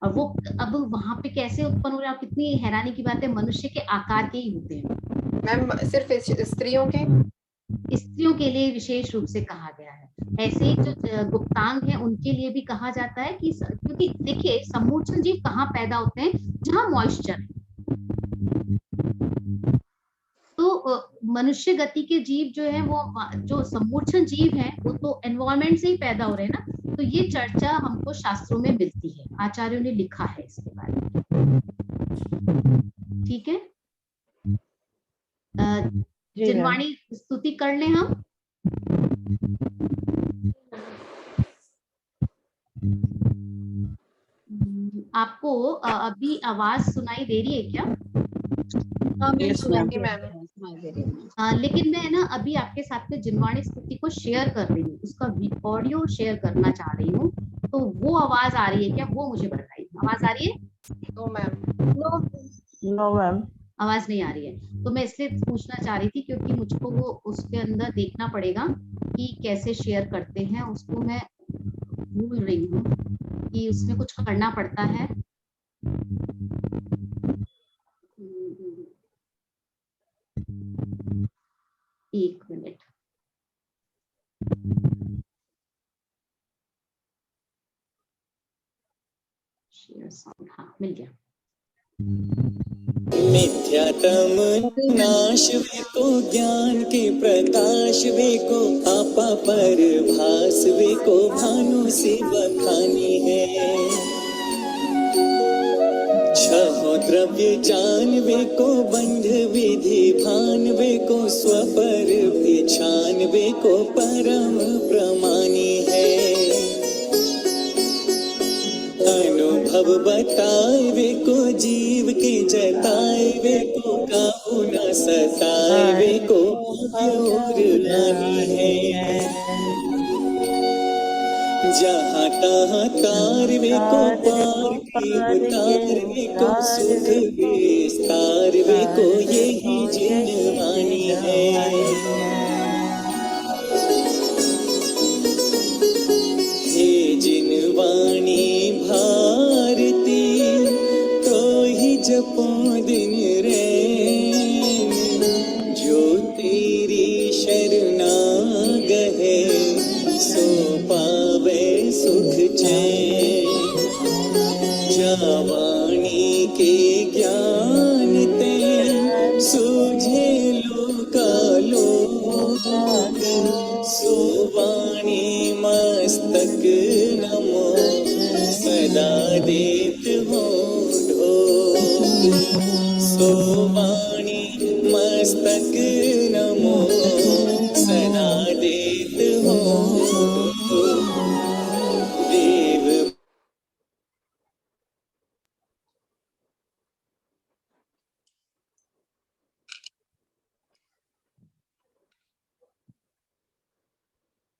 और वो अब वहां पे कैसे उत्पन्न हो रहा है, कितनी हैरानी की बात है, मनुष्य के आकार के ही होते हैं। मैम सिर्फ स्त्रियों के? स्त्रियों के लिए विशेष रूप से कहा गया है। ऐसे ही जो गुप्तांग है उनके लिए भी कहा जाता है कि क्योंकि देखिए समूर्छन जीव कहाँ पैदा होते हैं, जहाँ मॉइस्चर है। तो मनुष्य गति के जीव जो है वो, जो समूर्छन जीव है वो तो एनवायरमेंट से ही पैदा हो रहे हैं ना। तो ये चर्चा हमको शास्त्रों में मिलती है, आचार्यों ने लिखा है इसके बारे में। ठीक है, जिनवाणी स्तुति कर लें हम। आपको अभी आवाज सुनाई दे रही है क्या? Yes, ma'am. लेकिन मैं ना अभी आपके साथ में जिनवाणी स्तुति को शेयर कर रही हूँ, उसका ऑडियो शेयर करना चाह रही हूँ। तो वो आवाज आ रही है क्या, वो मुझे बताइए। आवाज आ रही है? No ma'am. नो मैम, आवाज नहीं आ रही है। तो मैं इसलिए पूछना चाह रही थी क्योंकि मुझको वो उसके अंदर देखना पड़ेगा कि कैसे शेयर करते हैं, उसको मैं भूल रही हूँ कि उसमें कुछ करना पड़ता है। एक मिनट, शेयर साउंड, हाँ मिल गया। मिथ्यातम नाश वेको ज्ञान के प्रकाश वेको आपा पर भास वेको भानु से बखानी है। छहो द्रव्य जान वेको बंध विधि भान वेको स्वपर विछान वेको परम प्रमानी है। अनुभव बताए वे को जीव के जताए वे को काहू न सताए वे को और लानी है। जहाँ तहाँ तार वे को पार की उतार वे को सुख विस्तार वे को यही जिनवानी है। जिनवाणी भारती तो ही जपो दिन रैन, जो तेरी शरणा गहे सो पावे सुख चैन। जावाणी के ज्ञान ते सूझे लोकालोक, सुवाणी मस्तक नमो सदा देत हो ढोक। सुवाणी मस्तक